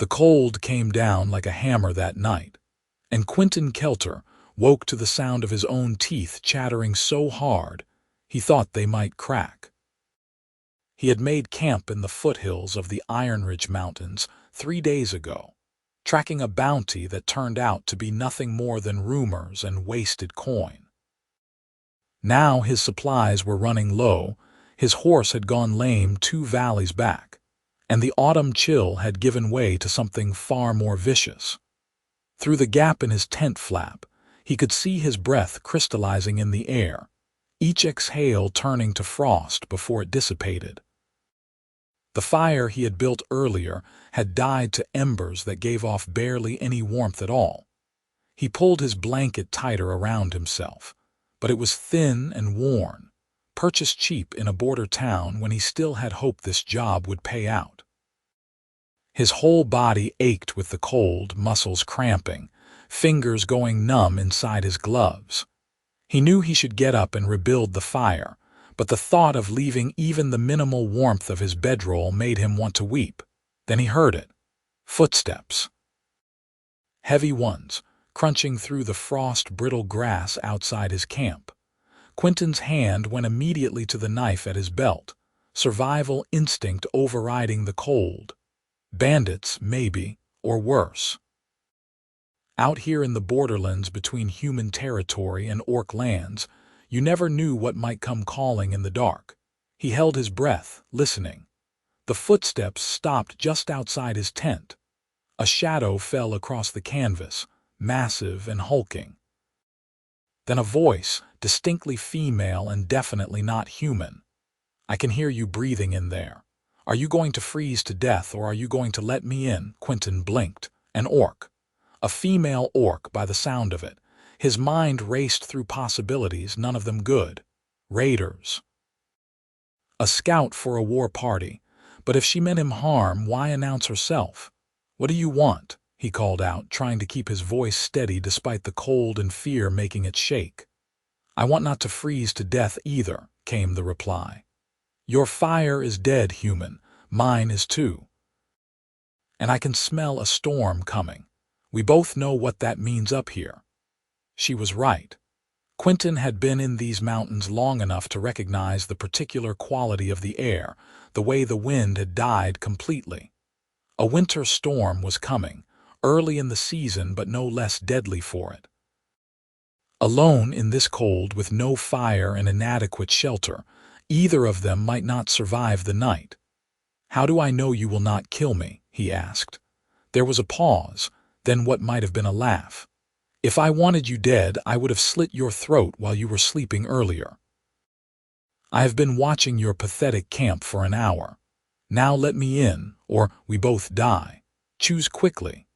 The cold came down like a hammer that night, and Quinton Kelter woke to the sound of his own teeth chattering so hard he thought they might crack. He had made camp in the foothills of the Iron Ridge Mountains 3 days ago, tracking a bounty that turned out to be nothing more than rumors and wasted coin. Now his supplies were running low, his horse had gone lame 2 valleys back, and the autumn chill had given way to something far more vicious. Through the gap in his tent flap, he could see his breath crystallizing in the air, each exhale turning to frost before it dissipated. The fire he had built earlier had died to embers that gave off barely any warmth at all. He pulled his blanket tighter around himself, but it was thin and worn, purchased cheap in a border town when he still had hoped this job would pay out. His whole body ached with the cold, muscles cramping, fingers going numb inside his gloves. He knew he should get up and rebuild the fire, but the thought of leaving even the minimal warmth of his bedroll made him want to weep. Then he heard it. Footsteps. Heavy ones, crunching through the frost-brittle grass outside his camp. Quinton's hand went immediately to the knife at his belt, survival instinct overriding the cold. Bandits, maybe, or worse. Out here in the borderlands between human territory and orc lands, you never knew what might come calling in the dark. He held his breath, listening. The footsteps stopped just outside his tent. A shadow fell across the canvas, massive and hulking. Then a voice, distinctly female and definitely not human. "I can hear you breathing in there. Are you going to freeze to death or are you going to let me in?" Quinton blinked. An orc. A female orc by the sound of it. His mind raced through possibilities, none of them good. Raiders. A scout for a war party. But if she meant him harm, why announce herself? "What do you want?" he called out, trying to keep his voice steady despite the cold and fear making it shake. "I want not to freeze to death either," came the reply. "Your fire is dead, human. Mine is too. And I can smell a storm coming. We both know what that means up here." She was right. Quinton had been in these mountains long enough to recognize the particular quality of the air, the way the wind had died completely. A winter storm was coming, early in the season but no less deadly for it. Alone in this cold with no fire and inadequate shelter, either of them might not survive the night. "How do I know you will not kill me?" he asked. There was a pause, then what might have been a laugh. "If I wanted you dead, I would have slit your throat while you were sleeping earlier. I have been watching your pathetic camp for an hour. Now let me in, or we both die. Choose quickly."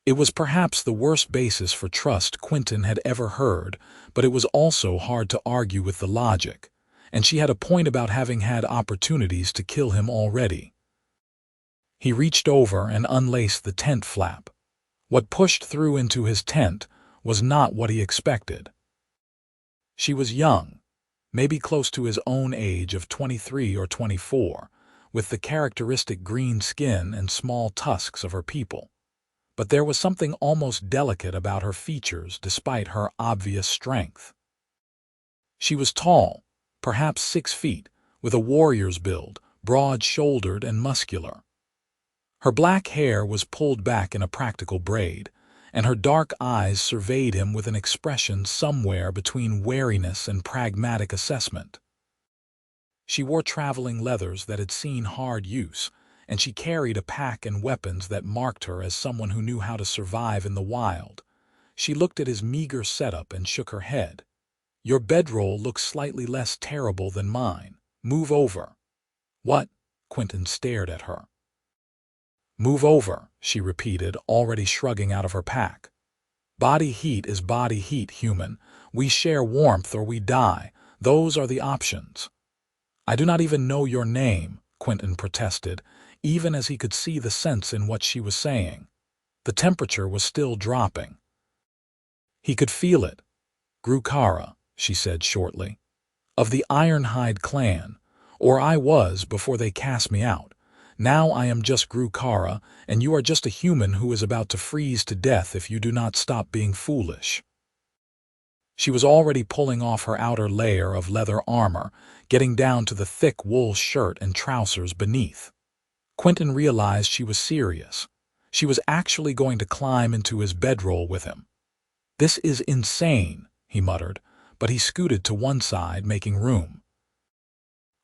It was perhaps the worst basis for trust Quinton had ever heard, but it was also hard to argue with the logic, and she had a point about having had opportunities to kill him already. He reached over and unlaced the tent flap. What pushed through into his tent was not what he expected. She was young, maybe close to his own age of 23 or 24, with the characteristic green skin and small tusks of her people. But there was something almost delicate about her features despite her obvious strength. She was tall, perhaps 6 feet, with a warrior's build, broad-shouldered and muscular. Her black hair was pulled back in a practical braid, and her dark eyes surveyed him with an expression somewhere between wariness and pragmatic assessment. She wore traveling leathers that had seen hard use, and she carried a pack and weapons that marked her as someone who knew how to survive in the wild. She looked at his meager setup and shook her head. "Your bedroll looks slightly less terrible than mine. Move over." "What?" Quinton stared at her. "Move over," she repeated, already shrugging out of her pack. "Body heat is body heat, human. We share warmth or we die. Those are the options." "I do not even know your name," Quinton protested, even as he could see the sense in what she was saying. The temperature was still dropping. He could feel it. "Grukara," she said shortly. "Of the Ironhide clan, or I was before they cast me out. Now I am just Grukara, and you are just a human who is about to freeze to death if you do not stop being foolish." She was already pulling off her outer layer of leather armor, getting down to the thick wool shirt and trousers beneath. Quinton realized she was serious. She was actually going to climb into his bedroll with him. "This is insane," he muttered, but he scooted to one side, making room.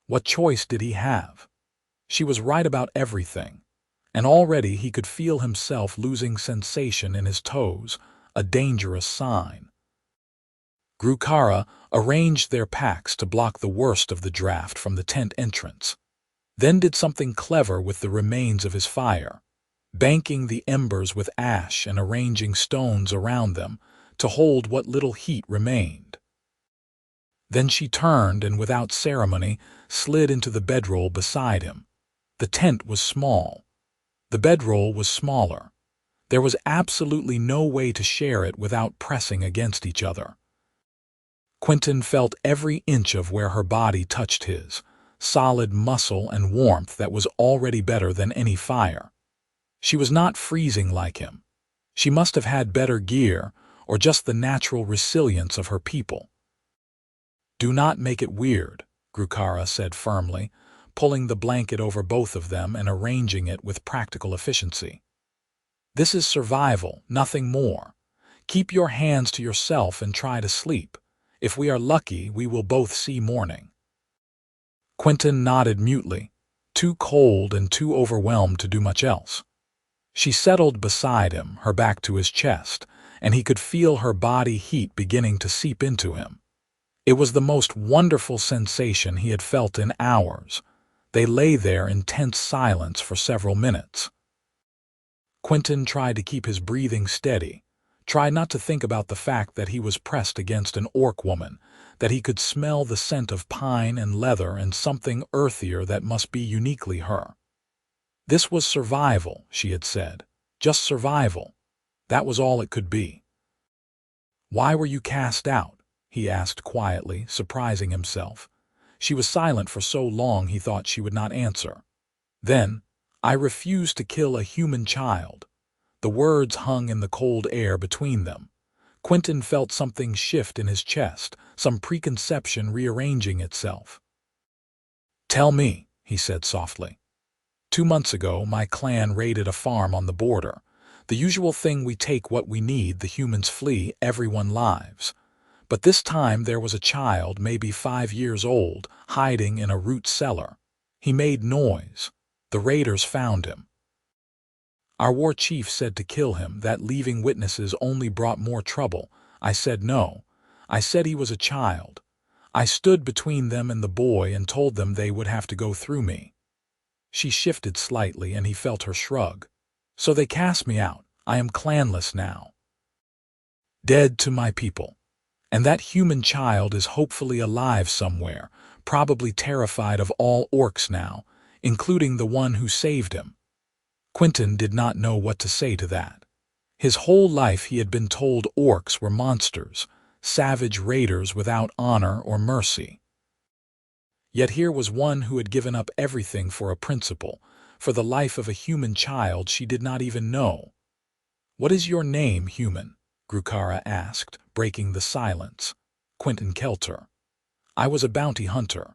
What choice did he have? She was right about everything, and already he could feel himself losing sensation in his toes, a dangerous sign. Grukara arranged their packs to block the worst of the draft from the tent entrance, then did something clever with the remains of his fire, banking the embers with ash and arranging stones around them to hold what little heat remained. Then she turned and without ceremony slid into the bedroll beside him. The tent was small. The bedroll was smaller. There was absolutely no way to share it without pressing against each other. Quinton felt every inch of where her body touched his, solid muscle and warmth that was already better than any fire. She was not freezing like him. She must have had better gear, or just the natural resilience of her people. "Do not make it weird," Grukara said firmly, pulling the blanket over both of them and arranging it with practical efficiency. "This is survival, nothing more. Keep your hands to yourself and try to sleep. If we are lucky, we will both see morning." Quinton nodded mutely, too cold and too overwhelmed to do much else. She settled beside him, her back to his chest, and he could feel her body heat beginning to seep into him. It was the most wonderful sensation he had felt in hours. They lay there in tense silence for several minutes. Quinton tried to keep his breathing steady, tried not to think about the fact that he was pressed against an orc woman, that he could smell the scent of pine and leather and something earthier that must be uniquely her. This was survival, she had said. Just survival. That was all it could be. "Why were you cast out?" he asked quietly, surprising himself. She was silent for so long he thought she would not answer. Then, "I refused to kill a human child." The words hung in the cold air between them. Quinton felt something shift in his chest, some preconception rearranging itself. "Tell me," he said softly. "2 months ago, my clan raided a farm on the border. The usual thing, we take what we need, the humans flee, everyone lives. But this time there was a child, maybe 5 years old, hiding in a root cellar. He made noise. The raiders found him. Our war chief said to kill him, that leaving witnesses only brought more trouble. I said no. I said he was a child. I stood between them and the boy and told them they would have to go through me." She shifted slightly and he felt her shrug. "So they cast me out. I am clanless now. Dead to my people. And that human child is hopefully alive somewhere, probably terrified of all orcs now, including the one who saved him." Quinton did not know what to say to that. His whole life he had been told orcs were monsters, savage raiders without honor or mercy. Yet here was one who had given up everything for a principle, for the life of a human child she did not even know. "What is your name, human?" Grukara asked, breaking the silence. "Quinton Kelter. I was a bounty hunter.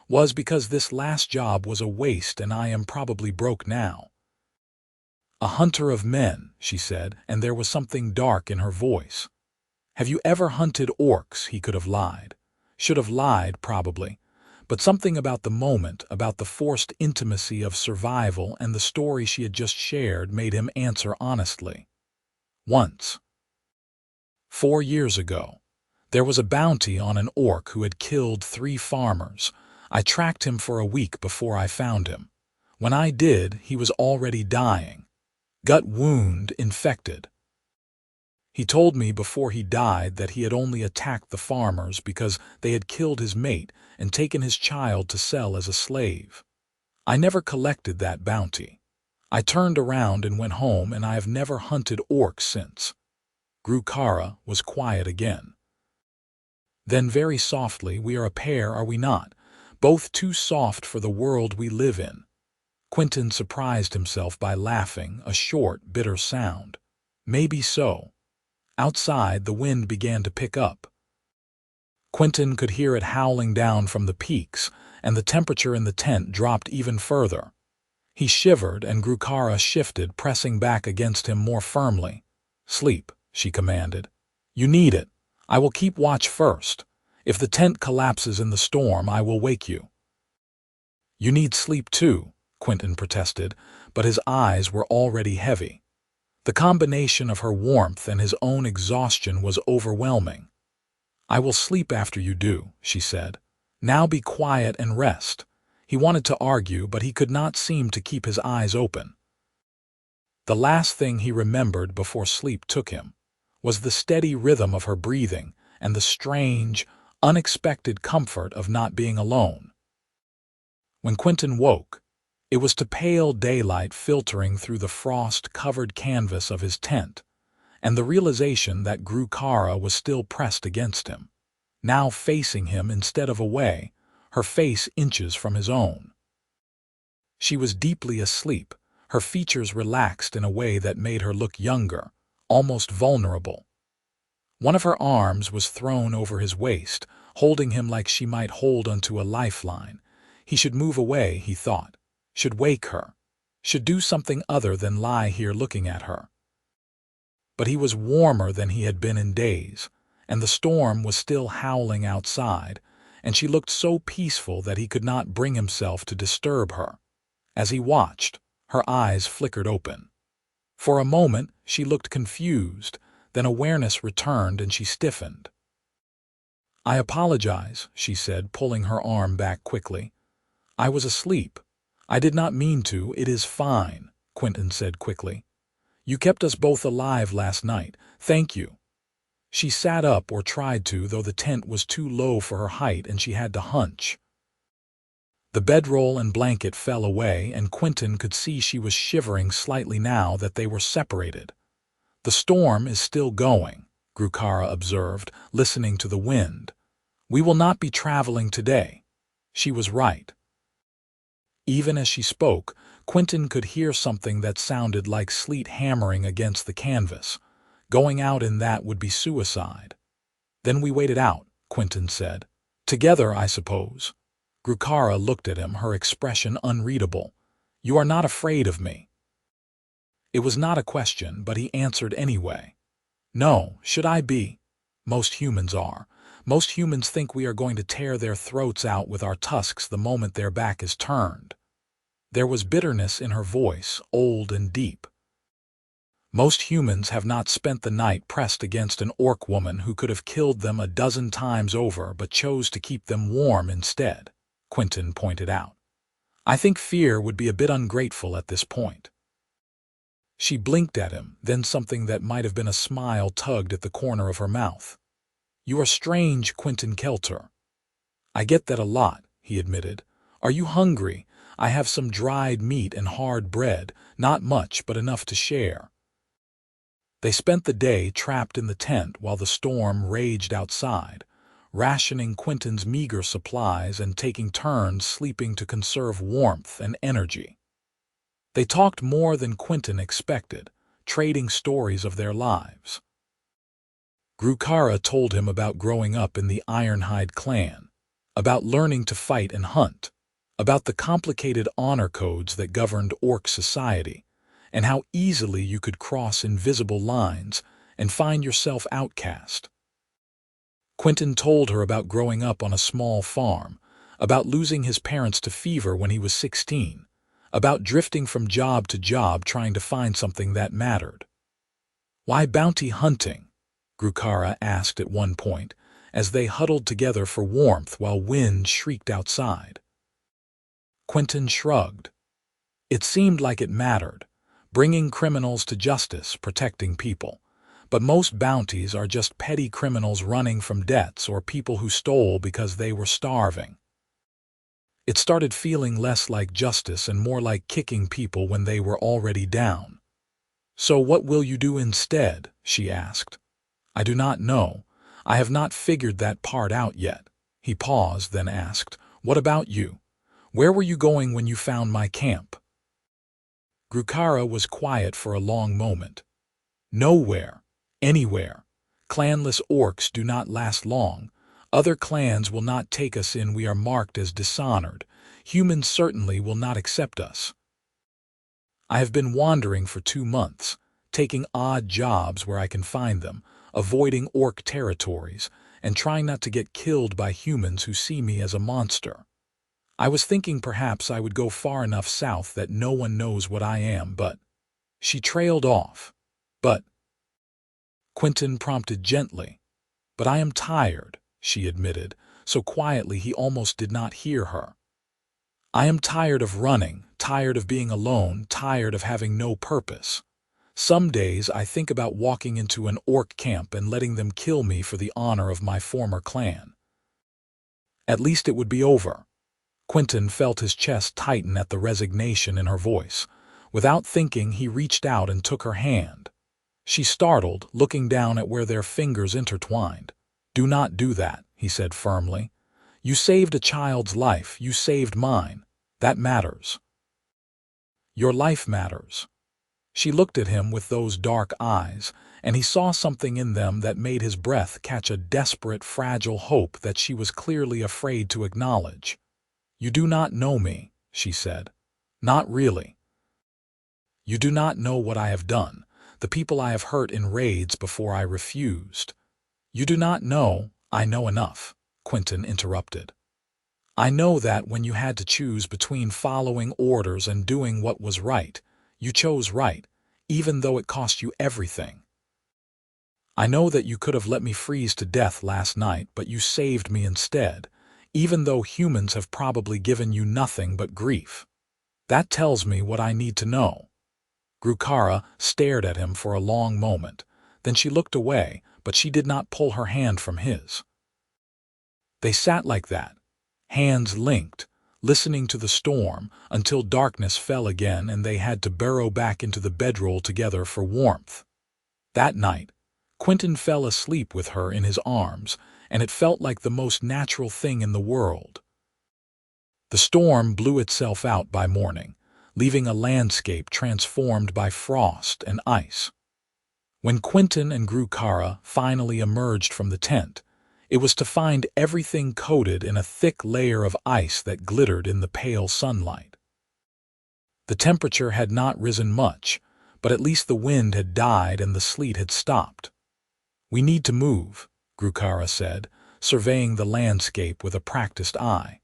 Was because this last job was a waste and I am probably broke now." "A hunter of men," she said, and there was something dark in her voice. "Have you ever hunted orcs?" He could have lied. Should have lied, probably. But something about the moment, about the forced intimacy of survival and the story she had just shared made him answer honestly. "Once. 4 years ago. There was a bounty on an orc who had killed 3 farmers. I tracked him for a week before I found him. When I did, he was already dying. Gut wound, infected. He told me before he died that he had only attacked the farmers because they had killed his mate and taken his child to sell as a slave. I never collected that bounty. I turned around and went home, and I have never hunted orcs since." Grukara was quiet again. Then very softly, "We are a pair, are we not? Both too soft for the world we live in." Quinton surprised himself by laughing, a short, bitter sound. Maybe so. Outside, the wind began to pick up. Quinton could hear it howling down from the peaks, and the temperature in the tent dropped even further. He shivered, and Grukara shifted, pressing back against him more firmly. "Sleep," she commanded. "You need it. I will keep watch first. If the tent collapses in the storm, I will wake you." "You need sleep too," Quinton protested, but his eyes were already heavy. The combination of her warmth and his own exhaustion was overwhelming. "I will sleep after you do," she said. "Now be quiet and rest." He wanted to argue, but he could not seem to keep his eyes open. The last thing he remembered before sleep took him was the steady rhythm of her breathing and the strange, unexpected comfort of not being alone. When Quinton woke, it was to pale daylight filtering through the frost-covered canvas of his tent, and the realization that Grukara was still pressed against him, now facing him instead of away, her face inches from his own. She was deeply asleep, her features relaxed in a way that made her look younger, almost vulnerable. One of her arms was thrown over his waist, holding him like she might hold onto a lifeline. He should move away, he thought, should wake her, should do something other than lie here looking at her. But he was warmer than he had been in days, and the storm was still howling outside, and she looked so peaceful that he could not bring himself to disturb her. As he watched, her eyes flickered open. For a moment, she looked confused, then awareness returned and she stiffened. "I apologize," she said, pulling her arm back quickly. "I was asleep. I did not mean to. It is fine," Quinton said quickly. "You kept us both alive last night. Thank you." She sat up, or tried to, though the tent was too low for her height and she had to hunch. The bedroll and blanket fell away, and Quinton could see she was shivering slightly now that they were separated. "The storm is still going," Grukara observed, listening to the wind. "We will not be traveling today." She was right. Even as she spoke, Quinton could hear something that sounded like sleet hammering against the canvas. Going out in that would be suicide. "Then we wait it out," Quinton said. "Together, I suppose." Grukara looked at him, her expression unreadable. "You are not afraid of me?" It was not a question, but he answered anyway. "No, should I be? Most humans are. Most humans think we are going to tear their throats out with our tusks the moment their back is turned." There was bitterness in her voice, old and deep. "Most humans have not spent the night pressed against an orc woman who could have killed them a dozen times over but chose to keep them warm instead," Quinton pointed out. "I think fear would be a bit ungrateful at this point." She blinked at him, then something that might have been a smile tugged at the corner of her mouth. "You are strange, Quinton Kelter." "I get that a lot," he admitted. "Are you hungry? I have some dried meat and hard bread, not much but enough to share." They spent the day trapped in the tent while the storm raged outside, rationing Quinton's meager supplies and taking turns sleeping to conserve warmth and energy. They talked more than Quinton expected, trading stories of their lives. Grukara told him about growing up in the Ironhide clan, about learning to fight and hunt, about the complicated honor codes that governed orc society, and how easily you could cross invisible lines and find yourself outcast. Quinton told her about growing up on a small farm, about losing his parents to fever when he was 16, about drifting from job to job trying to find something that mattered. "Why bounty hunting?" Grukara asked at one point, as they huddled together for warmth while wind shrieked outside. Quinton shrugged. It seemed like it mattered, bringing criminals to justice, protecting people. But most bounties are just petty criminals running from debts or people who stole because they were starving. It started feeling less like justice and more like kicking people when they were already down. "So what will you do instead?" she asked. "I do not know. I have not figured that part out yet." He paused, then asked, "What about you? Where were you going when you found my camp?" Grukara was quiet for a long moment. Nowhere, anywhere. Clanless orcs do not last long. Other clans will not take us in. We are marked as dishonored. Humans certainly will not accept us. I have been wandering for 2 months, taking odd jobs where I can find them, avoiding orc territories, and trying not to get killed by humans who see me as a monster. I was thinking perhaps I would go far enough south that no one knows what I am, but... She trailed off. But... Quinton prompted gently. But I am tired, she admitted, so quietly he almost did not hear her. I am tired of running, tired of being alone, tired of having no purpose. Some days I think about walking into an orc camp and letting them kill me for the honor of my former clan. At least it would be over. Quinton felt his chest tighten at the resignation in her voice. Without thinking, he reached out and took her hand. She startled, looking down at where their fingers intertwined. "Do not do that," he said firmly. "You saved a child's life, you saved mine. That matters. Your life matters." She looked at him with those dark eyes, and he saw something in them that made his breath catch a desperate, fragile hope that she was clearly afraid to acknowledge. "You do not know me," she said. "Not really. You do not know what I have done, the people I have hurt in raids before I refused. You do not know—" "I know enough," Quinton interrupted. "I know that when you had to choose between following orders and doing what was right, you chose right, even though it cost you everything. I know that you could have let me freeze to death last night, but you saved me instead, even though humans have probably given you nothing but grief. That tells me what I need to know." Grukara stared at him for a long moment. Then she looked away, but she did not pull her hand from his. They sat like that, hands linked, listening to the storm, until darkness fell again and they had to burrow back into the bedroll together for warmth. That night, Quinton fell asleep with her in his arms, and it felt like the most natural thing in the world. The storm blew itself out by morning, leaving a landscape transformed by frost and ice. When Quinton and Grukara finally emerged from the tent, it was to find everything coated in a thick layer of ice that glittered in the pale sunlight. The temperature had not risen much, but at least the wind had died and the sleet had stopped. "We need to move," Grukara said, surveying the landscape with a practiced eye.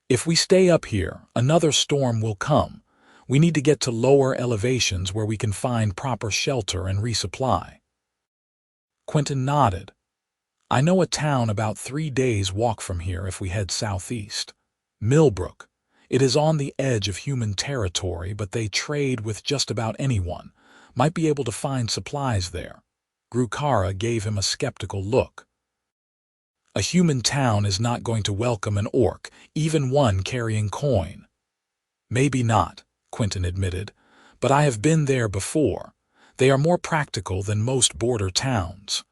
"If we stay up here, another storm will come. We need to get to lower elevations where we can find proper shelter and resupply." Quinton nodded. "I know a town about 3 days' walk from here if we head southeast. Millbrook. It is on the edge of human territory, but they trade with just about anyone. Might be able to find supplies there." Grukara gave him a skeptical look. "A human town is not going to welcome an orc, even one carrying coin." "Maybe not," Quinton admitted, "but I have been there before. They are more practical than most border towns.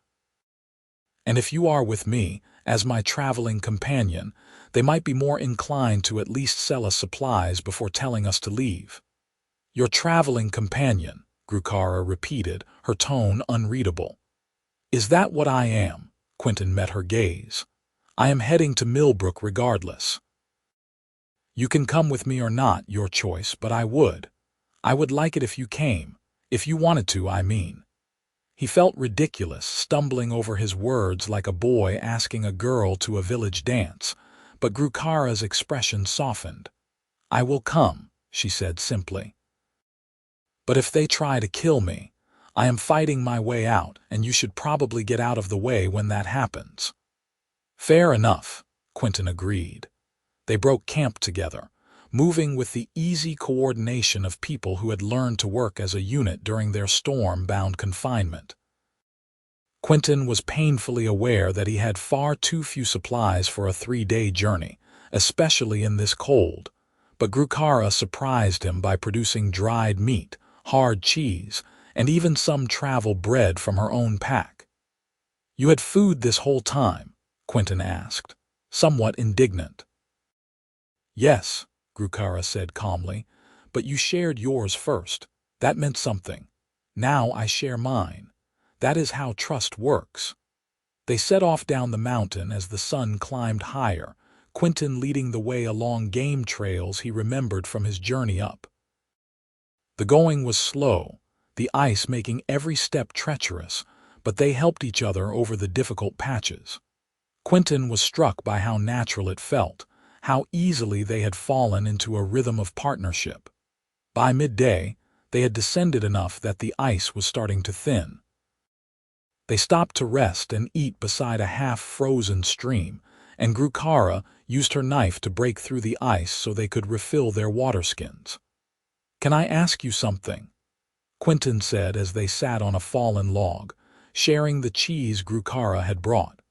And if you are with me, as my traveling companion, they might be more inclined to at least sell us supplies before telling us to leave." "Your traveling companion," Grukara repeated, her tone unreadable. "Is that what I am?" Quinton met her gaze. "I am heading to Millbrook regardless. You can come with me or not, your choice, but I would. I would like it if you came. If you wanted to, I mean." He felt ridiculous, stumbling over his words like a boy asking a girl to a village dance, but Grukara's expression softened. "I will come," she said simply. "But if they try to kill me, I am fighting my way out, and you should probably get out of the way when that happens." "Fair enough," Quinton agreed. They broke camp together, moving with the easy coordination of people who had learned to work as a unit during their storm-bound confinement. Quinton was painfully aware that he had far too few supplies for a 3-day journey, especially in this cold, but Grukara surprised him by producing dried meat, hard cheese, and even some travel bread from her own pack. "You had food this whole time?" Quinton asked, somewhat indignant. "Yes," Grukara said calmly, But you shared yours first. That meant something. Now I share mine. That is how trust works." They set off down the mountain as the sun climbed higher, Quinton leading the way along game trails he remembered from his journey up. The going was slow, the ice making every step treacherous, but they helped each other over the difficult patches. Quinton was struck by how natural it felt, how easily they had fallen into a rhythm of partnership. By midday, they had descended enough that the ice was starting to thin. They stopped to rest and eat beside a half-frozen stream, and Grukara used her knife to break through the ice so they could refill their waterskins. "Can I ask you something?" Quinton said as they sat on a fallen log, sharing the cheese Grukara had brought.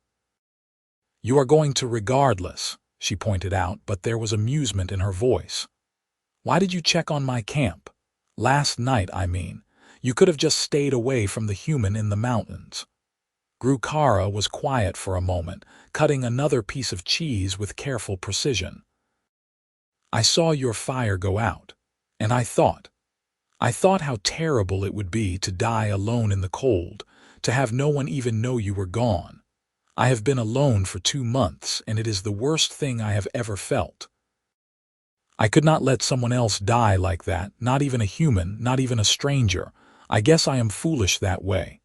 "You are going to regardless," she pointed out, but there was amusement in her voice. "Why did you check on my camp? Last night, I mean. You could have just stayed away from the human in the mountains." Grukara was quiet for a moment, cutting another piece of cheese with careful precision. "I saw your fire go out, and I thought how terrible it would be to die alone in the cold, to have no one even know you were gone. I have been alone for 2 months, and it is the worst thing I have ever felt. I could not let someone else die like that, not even a human, not even a stranger. I guess I am foolish that way."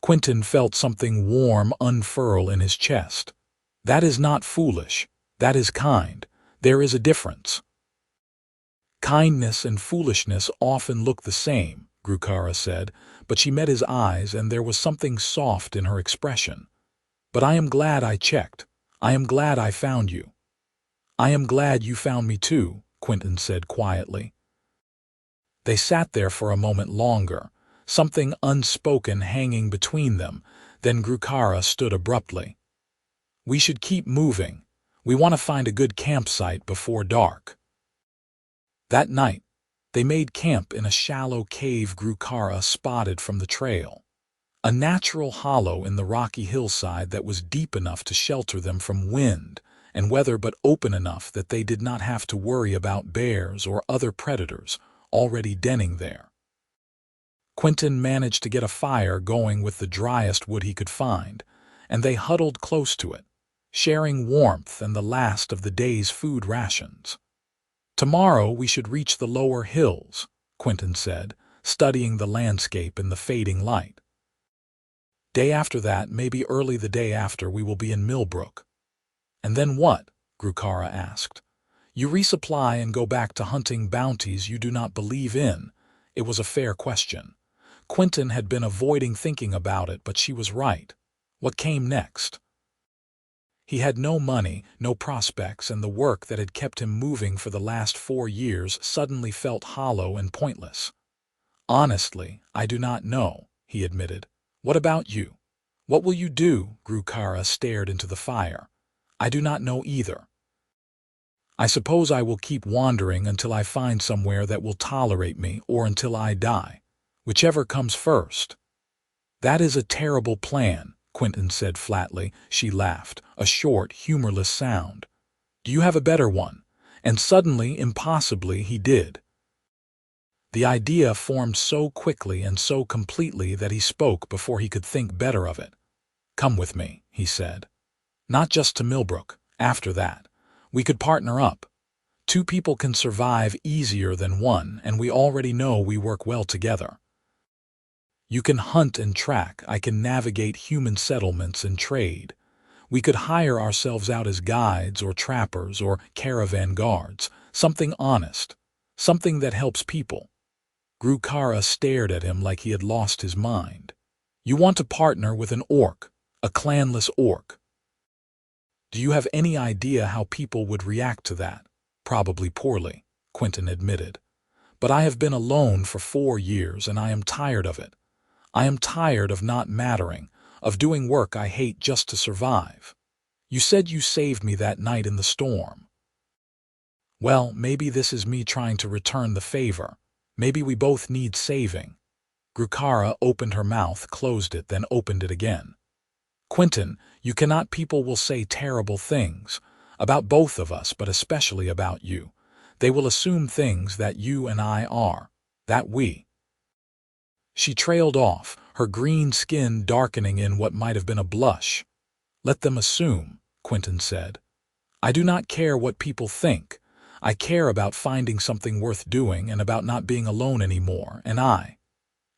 Quinton felt something warm unfurl in his chest. "That is not foolish. That is kind. There is a difference." "Kindness and foolishness often look the same," Grukara said, but she met his eyes and there was something soft in her expression. "But I am glad I checked. I am glad I found you." "I am glad you found me too," Quinton said quietly. They sat there for a moment longer, something unspoken hanging between them, then Grukara stood abruptly. "We should keep moving. We want to find a good campsite before dark." That night, they made camp in a shallow cave Grukara spotted from the trail. A natural hollow in the rocky hillside that was deep enough to shelter them from wind and weather but open enough that they did not have to worry about bears or other predators already denning there. Quinton managed to get a fire going with the driest wood he could find, and they huddled close to it, sharing warmth and the last of the day's food rations. "Tomorrow we should reach the lower hills," Quinton said, studying the landscape in the fading light. "Day after that, maybe early the day after, we will be in Millbrook." "And then what?" Grukara asked. "You resupply and go back to hunting bounties you do not believe in." It was a fair question. Quinton had been avoiding thinking about it, but she was right. What came next? He had no money, no prospects, and the work that had kept him moving for the last 4 years suddenly felt hollow and pointless. "Honestly, I do not know," he admitted. "What about you? What will you do?" Grukara stared into the fire. "I do not know either. I suppose I will keep wandering until I find somewhere that will tolerate me or until I die. Whichever comes first." "That is a terrible plan," Quinton said flatly. She laughed, a short, humorless sound. "Do you have a better one?" And suddenly, impossibly, he did. The idea formed so quickly and so completely that he spoke before he could think better of it. "Come with me," he said. "Not just to Millbrook. After that, we could partner up. 2 people can survive easier than 1, and we already know we work well together. You can hunt and track, I can navigate human settlements and trade. We could hire ourselves out as guides or trappers or caravan guards, something honest, something that helps people." Grukara stared at him like he had lost his mind. "You want to partner with an orc, a clanless orc. Do you have any idea how people would react to that?" "Probably poorly," Quinton admitted. "But I have been alone for 4 years and I am tired of it. I am tired of not mattering, of doing work I hate just to survive. You said you saved me that night in the storm. Well, maybe this is me trying to return the favor. Maybe we both need saving." Grukara opened her mouth, closed it, then opened it again. "Quinton, you cannot. People will say terrible things. About both of us, but especially about you. They will assume things that you and I are, that we. She trailed off, her green skin darkening in what might have been a blush. Let them assume, Quinton said. I do not care what people think. I care about finding something worth doing and about not being alone anymore, and I.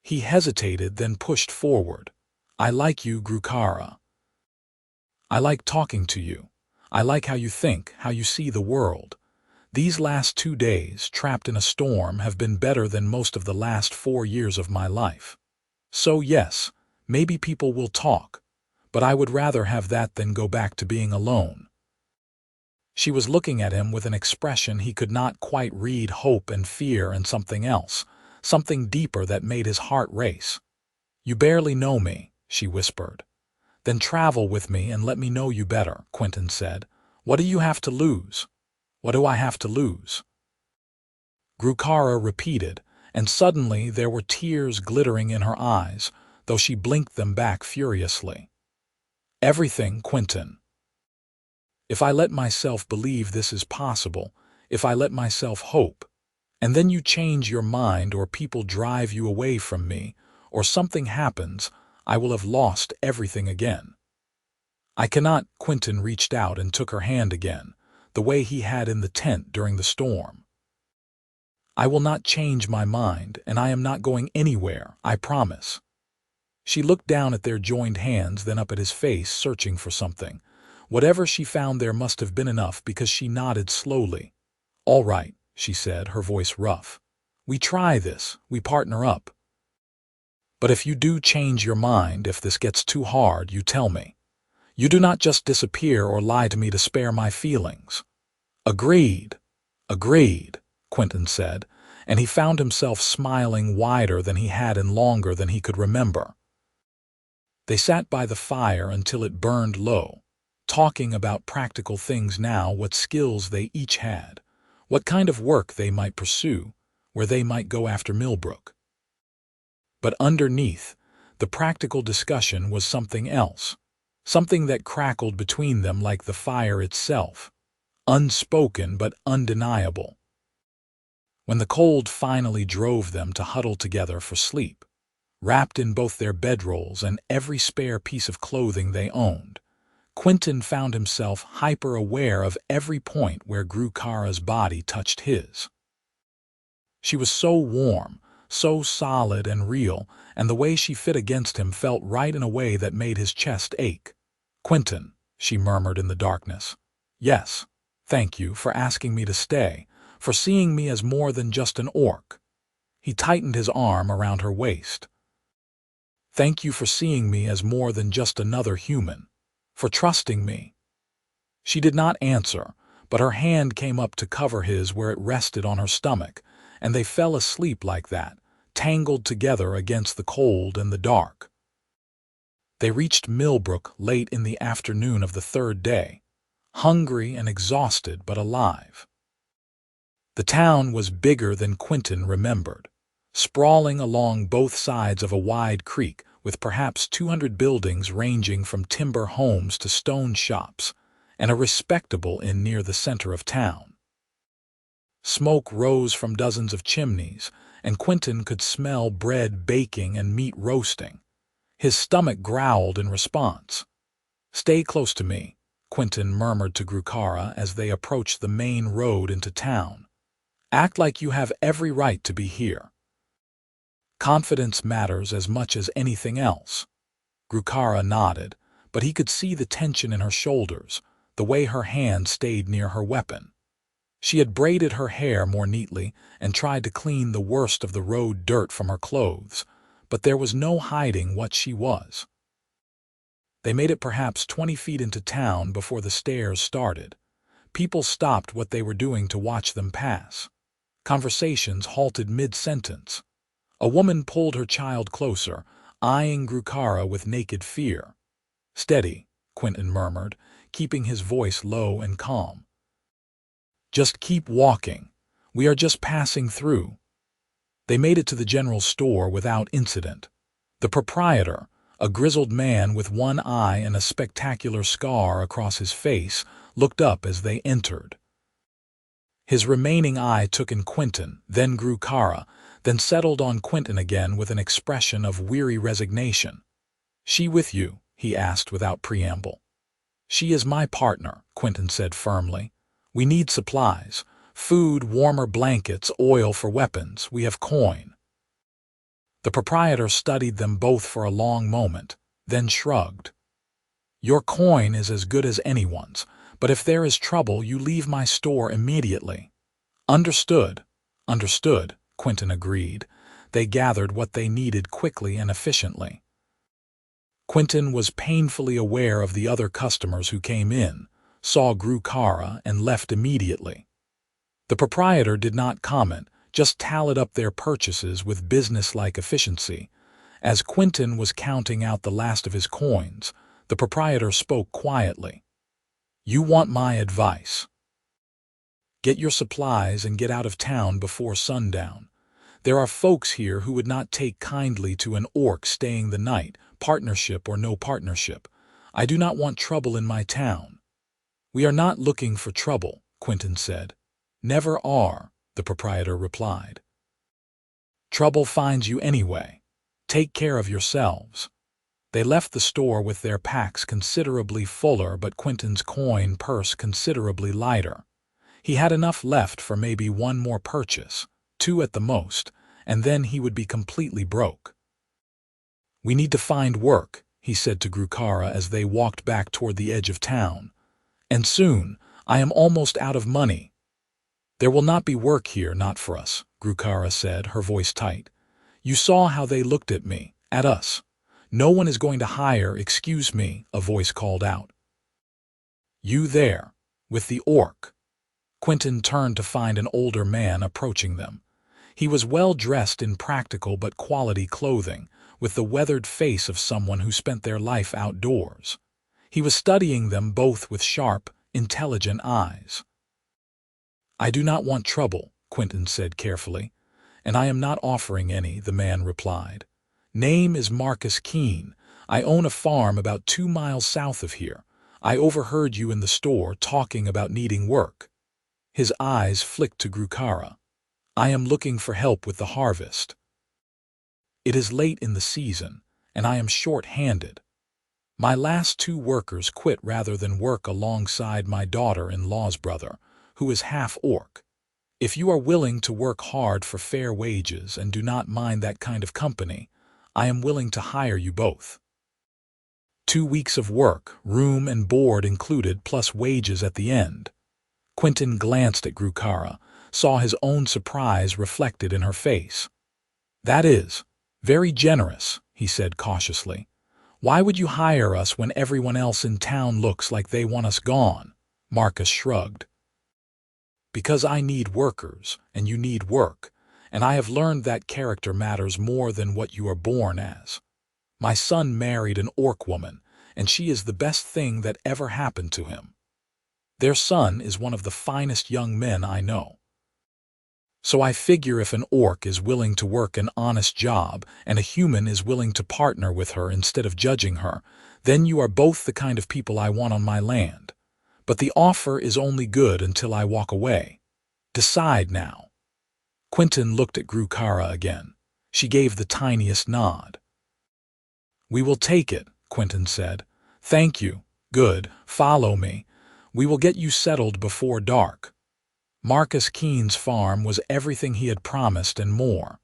He hesitated, then pushed forward. I like you, Grukara. I like talking to you. I like how you think, how you see the world. These last 2 days, trapped in a storm, have been better than most of the last 4 years of my life. So yes, maybe people will talk, but I would rather have that than go back to being alone. She was looking at him with an expression he could not quite read, hope and fear and something else, something deeper that made his heart race. You barely know me, she whispered. Then travel with me and let me know you better, Quinton said. What do you have to lose? What do I have to lose? Grukara repeated, and suddenly there were tears glittering in her eyes, though she blinked them back furiously. Everything, Quinton. If I let myself believe this is possible, if I let myself hope, and then you change your mind or people drive you away from me, or something happens, I will have lost everything again. I cannot. Quinton reached out and took her hand again, the way he had in the tent during the storm. I will not change my mind, and I am not going anywhere, I promise. She looked down at their joined hands, then up at his face, searching for something. Whatever she found there must have been enough, because she nodded slowly. All right, she said, her voice rough. We try this, we partner up. But if you do change your mind, if this gets too hard, you tell me. You do not just disappear or lie to me to spare my feelings. Agreed. Agreed, Quinton said, and he found himself smiling wider than he had and longer than he could remember. They sat by the fire until it burned low, talking about practical things now, what skills they each had, what kind of work they might pursue, where they might go after Millbrook. But underneath, the practical discussion was something else, something that crackled between them like the fire itself, unspoken but undeniable. When the cold finally drove them to huddle together for sleep, wrapped in both their bedrolls and every spare piece of clothing they owned, Quinton found himself hyper-aware of every point where Grukara's body touched his. She was so warm, so solid and real, and the way she fit against him felt right in a way that made his chest ache. Quinton, she murmured in the darkness. Yes, thank you for asking me to stay, for seeing me as more than just an orc. He tightened his arm around her waist. Thank you for seeing me as more than just another human, for trusting me. She did not answer, but her hand came up to cover his where it rested on her stomach, and they fell asleep like that, tangled together against the cold and the dark. They reached Millbrook late in the afternoon of the 3rd day, hungry and exhausted but alive. The town was bigger than Quinton remembered, sprawling along both sides of a wide creek with perhaps 200 buildings ranging from timber homes to stone shops, and a respectable inn near the center of town. Smoke rose from dozens of chimneys, and Quinton could smell bread baking and meat roasting. His stomach growled in response. Stay close to me, Quinton murmured to Grukara as they approached the main road into town. Act like you have every right to be here. Confidence matters as much as anything else. Grukara nodded, but he could see the tension in her shoulders, the way her hand stayed near her weapon. She had braided her hair more neatly and tried to clean the worst of the road dirt from her clothes, but there was no hiding what she was. They made it perhaps 20 feet into town before the stairs started. People stopped what they were doing to watch them pass. Conversations halted mid-sentence. A woman pulled her child closer, eyeing Grukara with naked fear. Steady, Quinton murmured, keeping his voice low and calm. Just keep walking. We are just passing through. They made it to the general store without incident. The proprietor, a grizzled man with one eye and a spectacular scar across his face, looked up as they entered. His remaining eye took in Quinton, then Grukara, then settled on Quinton again with an expression of weary resignation. "She with you?" he asked without preamble. "She is my partner," Quinton said firmly. "We need supplies. Food, warmer blankets, oil for weapons. We have coin." The proprietor studied them both for a long moment, then shrugged. "Your coin is as good as anyone's, but if there is trouble, you leave my store immediately." "Understood." "Understood," Quinton agreed. They gathered what they needed quickly and efficiently. Quinton was painfully aware of the other customers who came in, saw Grukara, and left immediately. The proprietor did not comment, just tallied up their purchases with business-like efficiency. As Quinton was counting out the last of his coins, the proprietor spoke quietly. "You want my advice. Get your supplies and get out of town before sundown. There are folks here who would not take kindly to an orc staying the night, partnership or no partnership. I do not want trouble in my town." "We are not looking for trouble," Quinton said. "Never are," the proprietor replied. "Trouble finds you anyway. Take care of yourselves." They left the store with their packs considerably fuller but Quinton's coin purse considerably lighter. He had enough left for maybe one more purchase, 2 at the most, and then he would be completely broke. "We need to find work," he said to Grukara as they walked back toward the edge of town. "And soon. I am almost out of money." "There will not be work here, not for us," Grukara said, her voice tight. "You saw how they looked at me, at us. No one is going to hire, excuse me," a voice called out. "You there, with the orc." Quinton turned to find an older man approaching them. He was well dressed in practical but quality clothing, with the weathered face of someone who spent their life outdoors. He was studying them both with sharp, intelligent eyes. "I do not want trouble," Quinton said carefully. "And I am not offering any," the man replied. "Name is Marcus Keene. I own a farm about 2 miles south of here. I overheard you in the store talking about needing work." His eyes flicked to Grukara. "I am looking for help with the harvest. It is late in the season, and I am short-handed. My last 2 workers quit rather than work alongside my daughter-in-law's brother, who is half-orc. If you are willing to work hard for fair wages and do not mind that kind of company, I am willing to hire you both. 2 weeks of work, room and board included, plus wages at the end." Quinton glanced at Grukara, saw his own surprise reflected in her face. "That is very generous," he said cautiously. "Why would you hire us when everyone else in town looks like they want us gone?" Marcus shrugged. "Because I need workers, and you need work, and I have learned that character matters more than what you are born as. My son married an orc woman, and she is the best thing that ever happened to him. Their son is one of the finest young men I know. So I figure if an orc is willing to work an honest job and a human is willing to partner with her instead of judging her, then you are both the kind of people I want on my land. But the offer is only good until I walk away. Decide now." Quinton looked at Grukara again. She gave the tiniest nod. "We will take it," Quinton said. "Thank you. Good. Follow me. We will get you settled before dark." Marcus Keene's farm was everything he had promised and more.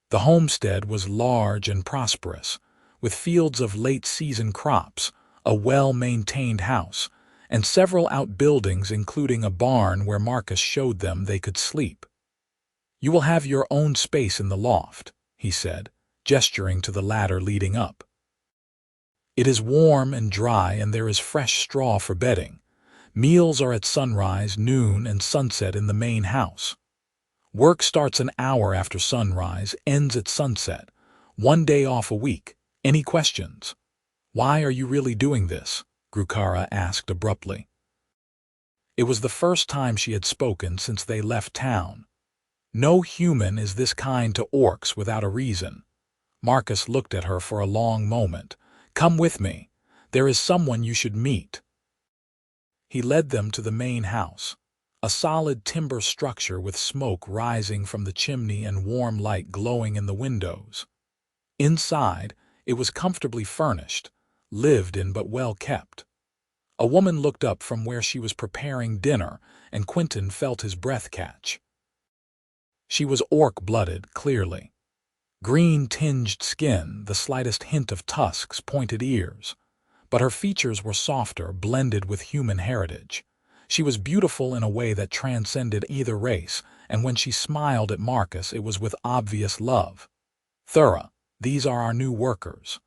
The homestead was large and prosperous, with fields of late-season crops, a well-maintained house, and several outbuildings including a barn where Marcus showed them they could sleep. "You will have your own space in the loft," he said, gesturing to the ladder leading up. "It is warm and dry and there is fresh straw for bedding. Meals are at sunrise, noon, and sunset in the main house. Work starts an hour after sunrise, ends at sunset. 1 day off a week. Any questions?" "Why are you really doing this?" Grukara asked abruptly. It was the first time she had spoken since they left town. No human is this kind to orcs without a reason. Marcus looked at her for a long moment. "Come with me. There is someone you should meet." He led them to the main house, a solid timber structure with smoke rising from the chimney and warm light glowing in the windows. Inside, it was comfortably furnished, lived in but well kept. A woman looked up from where she was preparing dinner, and Quinton felt his breath catch. She was orc-blooded, clearly. Green-tinged skin, the slightest hint of tusks, pointed ears. But her features were softer, blended with human heritage. She was beautiful in a way that transcended either race, and when she smiled at Marcus, it was with obvious love. "Thura, these are our new workers.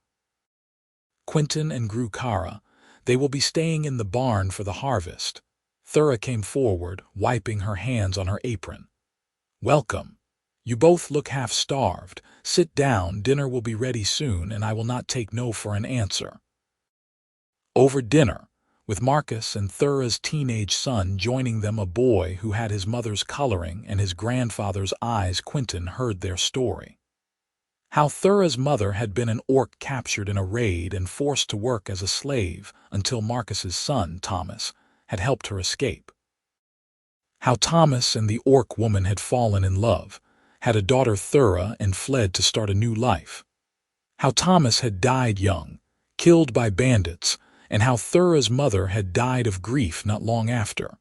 Quinton and Grukara. They will be staying in the barn for the harvest." Thura came forward, wiping her hands on her apron. "Welcome. You both look half-starved. Sit down, dinner will be ready soon, and I will not take no for an answer." Over dinner, with Marcus and Thura's teenage son joining them, a boy who had his mother's coloring and his grandfather's eyes, Quinton heard their story. How Thura's mother had been an orc captured in a raid and forced to work as a slave until Marcus's son, Thomas, had helped her escape. How Thomas and the orc woman had fallen in love, had a daughter Thura, and fled to start a new life. How Thomas had died young, killed by bandits, and how Thura's mother had died of grief not long after.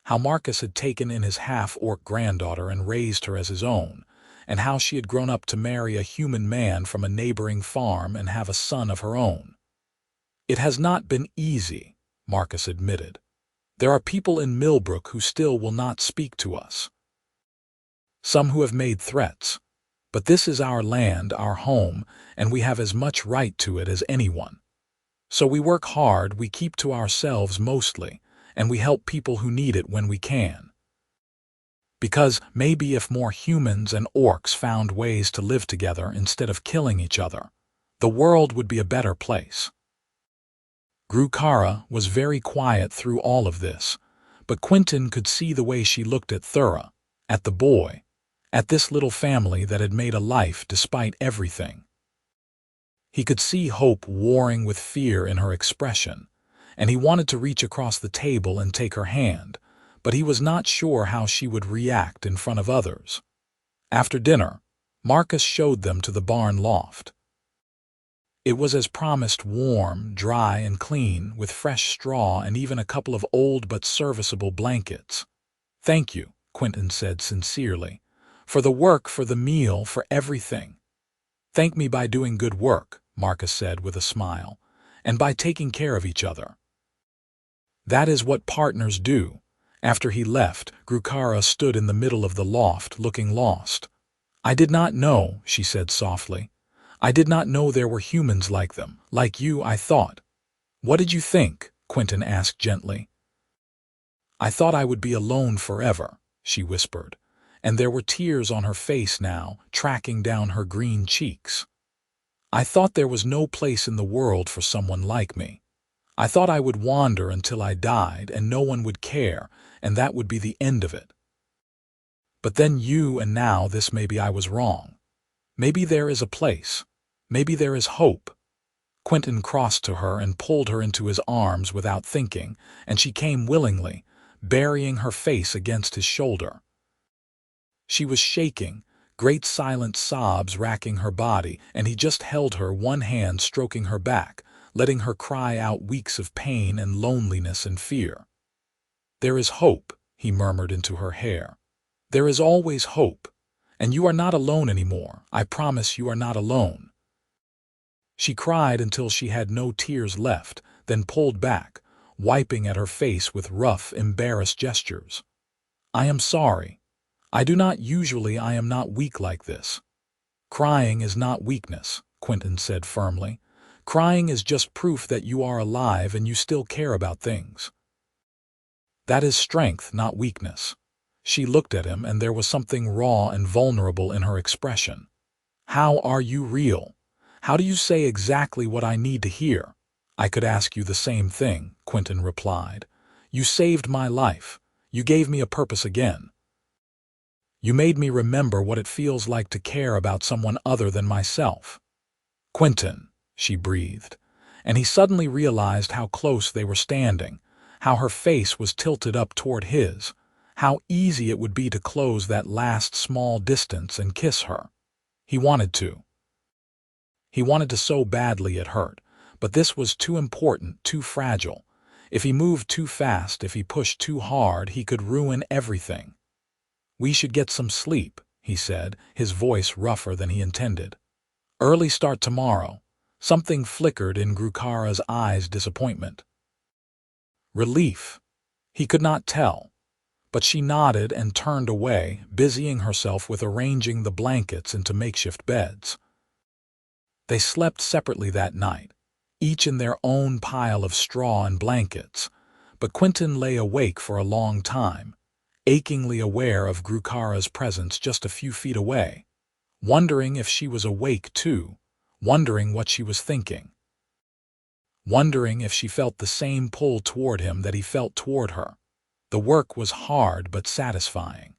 How Marcus had taken in his half-orc granddaughter and raised her as his own, and how she had grown up to marry a human man from a neighboring farm and have a son of her own. "It has not been easy," Marcus admitted. "There are people in Millbrook who still will not speak to us. Some who have made threats. But this is our land, our home, and we have as much right to it as anyone. So we work hard, we keep to ourselves mostly, and we help people who need it when we can. Because maybe if more humans and orcs found ways to live together instead of killing each other, the world would be a better place." Grukara was very quiet through all of this, but Quinton could see the way she looked at Thura, at the boy, at this little family that had made a life despite everything. He could see hope warring with fear in her expression, and he wanted to reach across the table and take her hand, but he was not sure how she would react in front of others. After dinner, Marcus showed them to the barn loft. It was as promised, warm, dry, and clean, with fresh straw and even a couple of old but serviceable blankets. "Thank you," Quinton said sincerely, "for the work, for the meal, for everything." "Thank me by doing good work," Marcus said with a smile, "and by taking care of each other. That is what partners do." After he left, Grukara stood in the middle of the loft, looking lost. "I did not know," she said softly. "I did not know there were humans like them, like you, I thought." "What did you think?" Quinton asked gently. "I thought I would be alone forever," she whispered, and there were tears on her face now, tracking down her green cheeks. "I thought there was no place in the world for someone like me. I thought I would wander until I died and no one would care, and that would be the end of it. But then you, and now this, maybe I was wrong. Maybe there is a place. Maybe there is hope." Quinton crossed to her and pulled her into his arms without thinking, and she came willingly, burying her face against his shoulder. She was shaking, great silent sobs racking her body, and he just held her, one hand stroking her back, letting her cry out weeks of pain and loneliness and fear. "There is hope," he murmured into her hair. "There is always hope. And you are not alone anymore. I promise you are not alone." She cried until she had no tears left, then pulled back, wiping at her face with rough, embarrassed gestures. "I am sorry. I do not usually. I am not weak like this." "Crying is not weakness," Quinton said firmly. "Crying is just proof that you are alive and you still care about things. That is strength, not weakness." She looked at him, and there was something raw and vulnerable in her expression. "How are you real? How do you say exactly what I need to hear?" "I could ask you the same thing," Quinton replied. "You saved my life. You gave me a purpose again. You made me remember what it feels like to care about someone other than myself." "Quinton," she breathed, and he suddenly realized how close they were standing, how her face was tilted up toward his, how easy it would be to close that last small distance and kiss her. He wanted to. He wanted to so badly it hurt, but this was too important, too fragile. If he moved too fast, if he pushed too hard, he could ruin everything. "We should get some sleep," he said, his voice rougher than he intended. "Early start tomorrow." Something flickered in Grukara's eyes, disappointment. Relief. He could not tell. But she nodded and turned away, busying herself with arranging the blankets into makeshift beds. They slept separately that night, each in their own pile of straw and blankets, but Quinton lay awake for a long time, achingly aware of Grukara's presence just a few feet away, wondering if she was awake too, wondering what she was thinking, wondering if she felt the same pull toward him that he felt toward her. The work was hard but satisfying.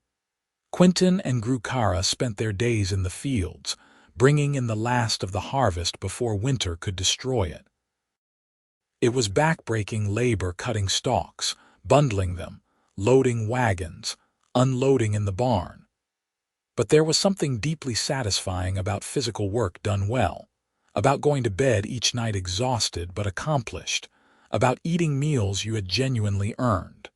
Quinton and Grukara spent their days in the fields, bringing in the last of the harvest before winter could destroy it. It was back-breaking labor cutting stalks, bundling them, loading wagons, unloading in the barn. But there was something deeply satisfying about physical work done well, about going to bed each night exhausted but accomplished, about eating meals you had genuinely earned.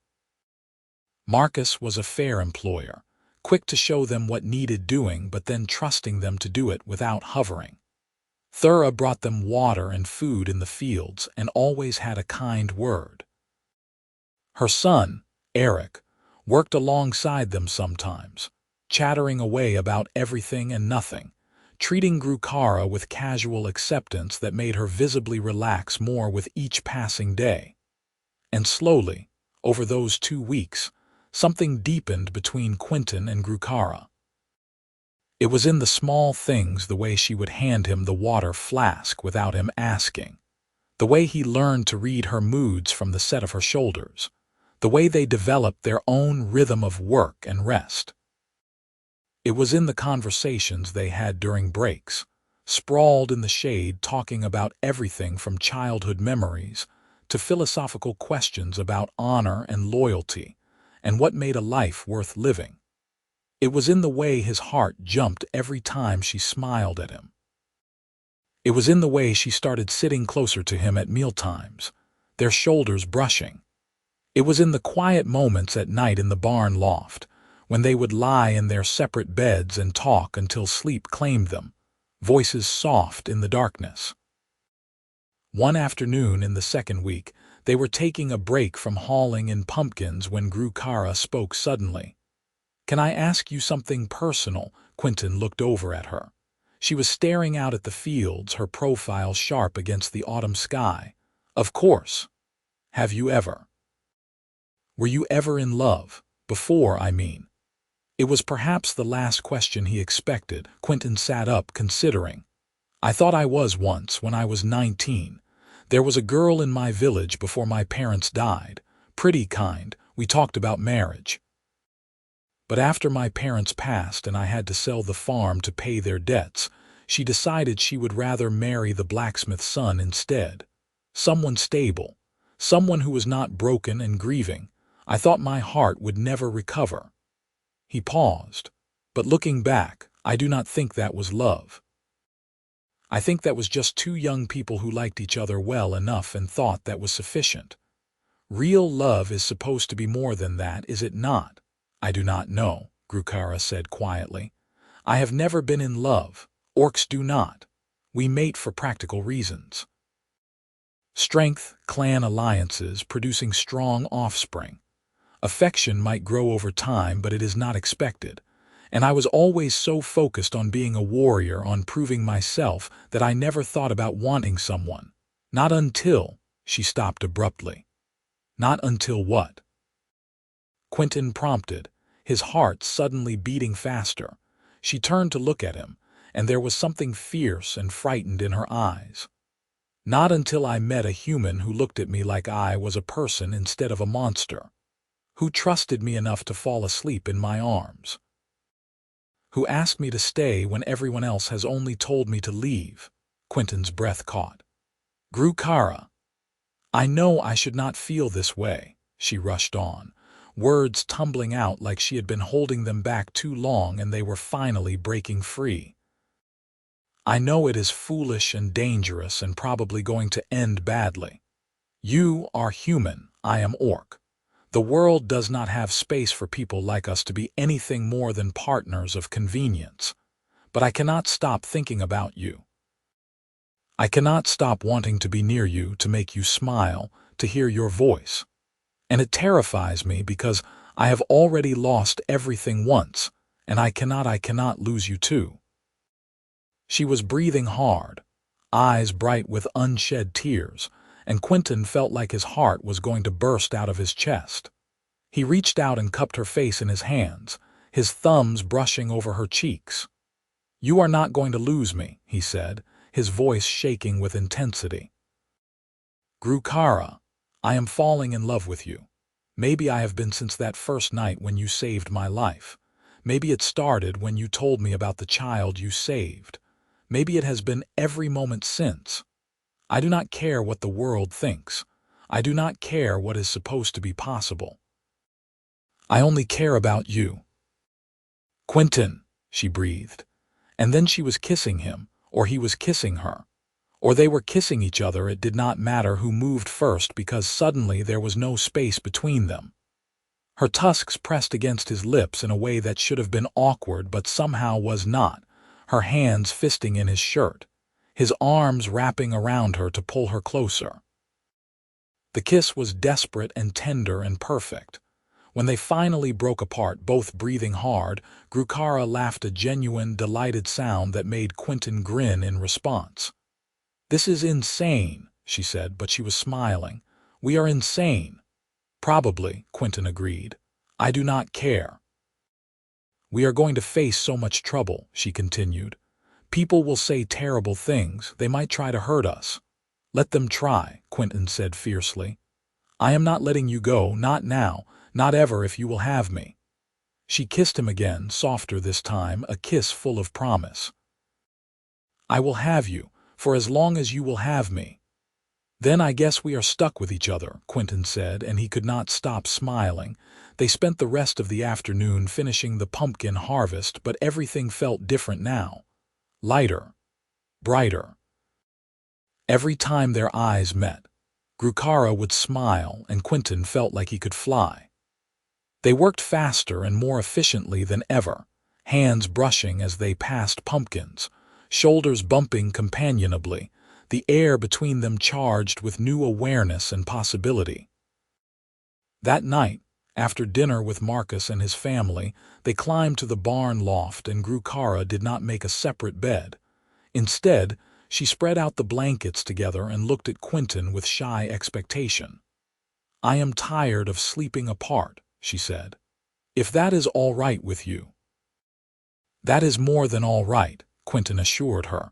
Marcus was a fair employer, quick to show them what needed doing but then trusting them to do it without hovering. Thura brought them water and food in the fields and always had a kind word. Her son, Eric, worked alongside them sometimes, chattering away about everything and nothing, treating Grukara with casual acceptance that made her visibly relax more with each passing day. And slowly, over those 2 weeks, something deepened between Quinton and Grukara. It was in the small things, the way she would hand him the water flask without him asking, the way he learned to read her moods from the set of her shoulders, the way they developed their own rhythm of work and rest. It was in the conversations they had during breaks, sprawled in the shade talking about everything from childhood memories to philosophical questions about honor and loyalty and what made a life worth living. It was in the way his heart jumped every time she smiled at him. It was in the way she started sitting closer to him at mealtimes, their shoulders brushing. It was in the quiet moments at night in the barn loft, when they would lie in their separate beds and talk until sleep claimed them, voices soft in the darkness. One afternoon in the second week, they were taking a break from hauling in pumpkins when Grukara spoke suddenly. "Can I ask you something personal?" Quinton looked over at her. She was staring out at the fields, her profile sharp against the autumn sky. "Of course. Have you ever? Were you ever in love? Before, I mean." It was perhaps the last question he expected. Quinton sat up, considering. "I thought I was once, when I was 19. There was a girl in my village before my parents died. Pretty kind. We talked about marriage. But after my parents passed and I had to sell the farm to pay their debts, she decided she would rather marry the blacksmith's son instead. Someone stable, someone who was not broken and grieving. I thought my heart would never recover." He paused. "But looking back, I do not think that was love. I think that was just 2 young people who liked each other well enough and thought that was sufficient. Real love is supposed to be more than that, is it not?" "I do not know," Grukara said quietly. "I have never been in love. Orcs do not. We mate for practical reasons. Strength, clan alliances, producing strong offspring. Affection might grow over time, but it is not expected. And I was always so focused on being a warrior, on proving myself, that I never thought about wanting someone. Not until—" She stopped abruptly. "Not until what?" Quinton prompted, his heart suddenly beating faster. She turned to look at him, and there was something fierce and frightened in her eyes. "Not until I met a human who looked at me like I was a person instead of a monster. Who trusted me enough to fall asleep in my arms. Who asked me to stay when everyone else has only told me to leave." Quinton's breath caught. "Grukara, I know I should not feel this way. she rushed on, words tumbling out like she had been holding them back too long and they were finally breaking free. I know it is foolish and dangerous and probably going to end badly. You are human, I am orc. The world does not have space for people like us to be anything more than partners of convenience. But I cannot stop thinking about you. I cannot stop wanting to be near you, to make you smile, to hear your voice. And it terrifies me because I have already lost everything once, and I cannot lose you too. She was breathing hard, eyes bright with unshed tears, and Quinton felt like his heart was going to burst out of his chest. He reached out and cupped her face in his hands, his thumbs brushing over her cheeks. "You are not going to lose me," he said, his voice shaking with intensity. "Grukara, I am falling in love with you. Maybe I have been since that first night when you saved my life. Maybe it started when you told me about the child you saved. Maybe it has been every moment since. I do not care what the world thinks. I do not care what is supposed to be possible. I only care about you." "Quinton," she breathed. And then she was kissing him, or he was kissing her. Or they were kissing each other. It did not matter who moved first because suddenly there was no space between them. Her tusks pressed against his lips in a way that should have been awkward but somehow was not, her hands fisting in his shirt, his arms wrapping around her to pull her closer. The kiss was desperate and tender and perfect. When they finally broke apart, both breathing hard, Grukara laughed a genuine, delighted sound that made Quinton grin in response. "This is insane," she said, but she was smiling. "We are insane." "Probably," Quinton agreed. "I do not care." "We are going to face so much trouble," she continued. "People will say terrible things. They might try to hurt us." "Let them try," Quinton said fiercely. "I am not letting you go, not now. Not ever if you will have me." She kissed him again, softer this time, a kiss full of promise. "I will have you, for as long as you will have me." "Then I guess we are stuck with each other," Quinton said, and he could not stop smiling. They spent the rest of the afternoon finishing the pumpkin harvest, but everything felt different now. Lighter, brighter. Every time their eyes met, Grukara would smile and Quinton felt like he could fly. They worked faster and more efficiently than ever, hands brushing as they passed pumpkins, shoulders bumping companionably, the air between them charged with new awareness and possibility. That night, after dinner with Marcus and his family, they climbed to the barn loft and Grukara did not make a separate bed. Instead, she spread out the blankets together and looked at Quinton with shy expectation. "I am tired of sleeping apart," she said. "If that is all right with you." "That is more than all right," Quinton assured her.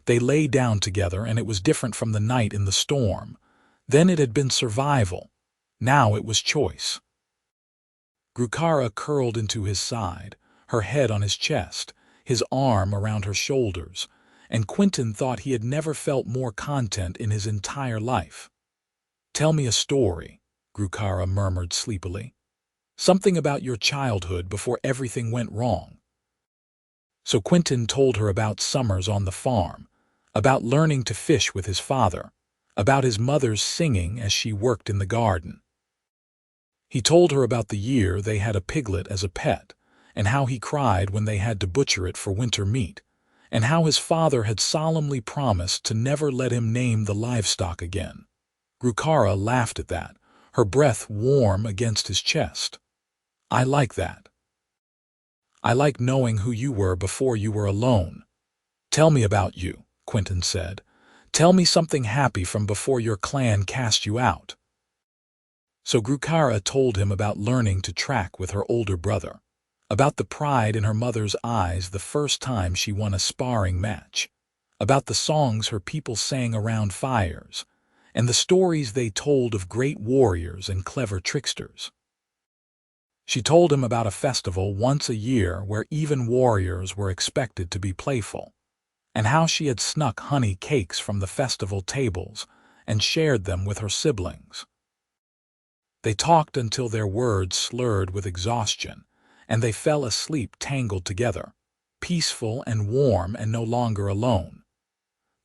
They lay down together and it was different from the night in the storm. Then it had been survival. Now it was choice. Grukara curled into his side, her head on his chest, his arm around her shoulders, and Quinton thought he had never felt more content in his entire life. "Tell me a story," Grukara murmured sleepily. "Something about your childhood before everything went wrong." So Quinton told her about summers on the farm, about learning to fish with his father, about his mother's singing as she worked in the garden. He told her about the year they had a piglet as a pet, and how he cried when they had to butcher it for winter meat, and how his father had solemnly promised to never let him name the livestock again. Grukara laughed at that, her breath warm against his chest. "I like that. I like knowing who you were before you were alone." "Tell me about you," Quinton said. "Tell me something happy from before your clan cast you out." So Grukara told him about learning to track with her older brother, about the pride in her mother's eyes the first time she won a sparring match, about the songs her people sang around fires, and the stories they told of great warriors and clever tricksters. She told him about a festival once a year where even warriors were expected to be playful, and how she had snuck honey cakes from the festival tables and shared them with her siblings. They talked until their words slurred with exhaustion, and they fell asleep tangled together, peaceful and warm and no longer alone.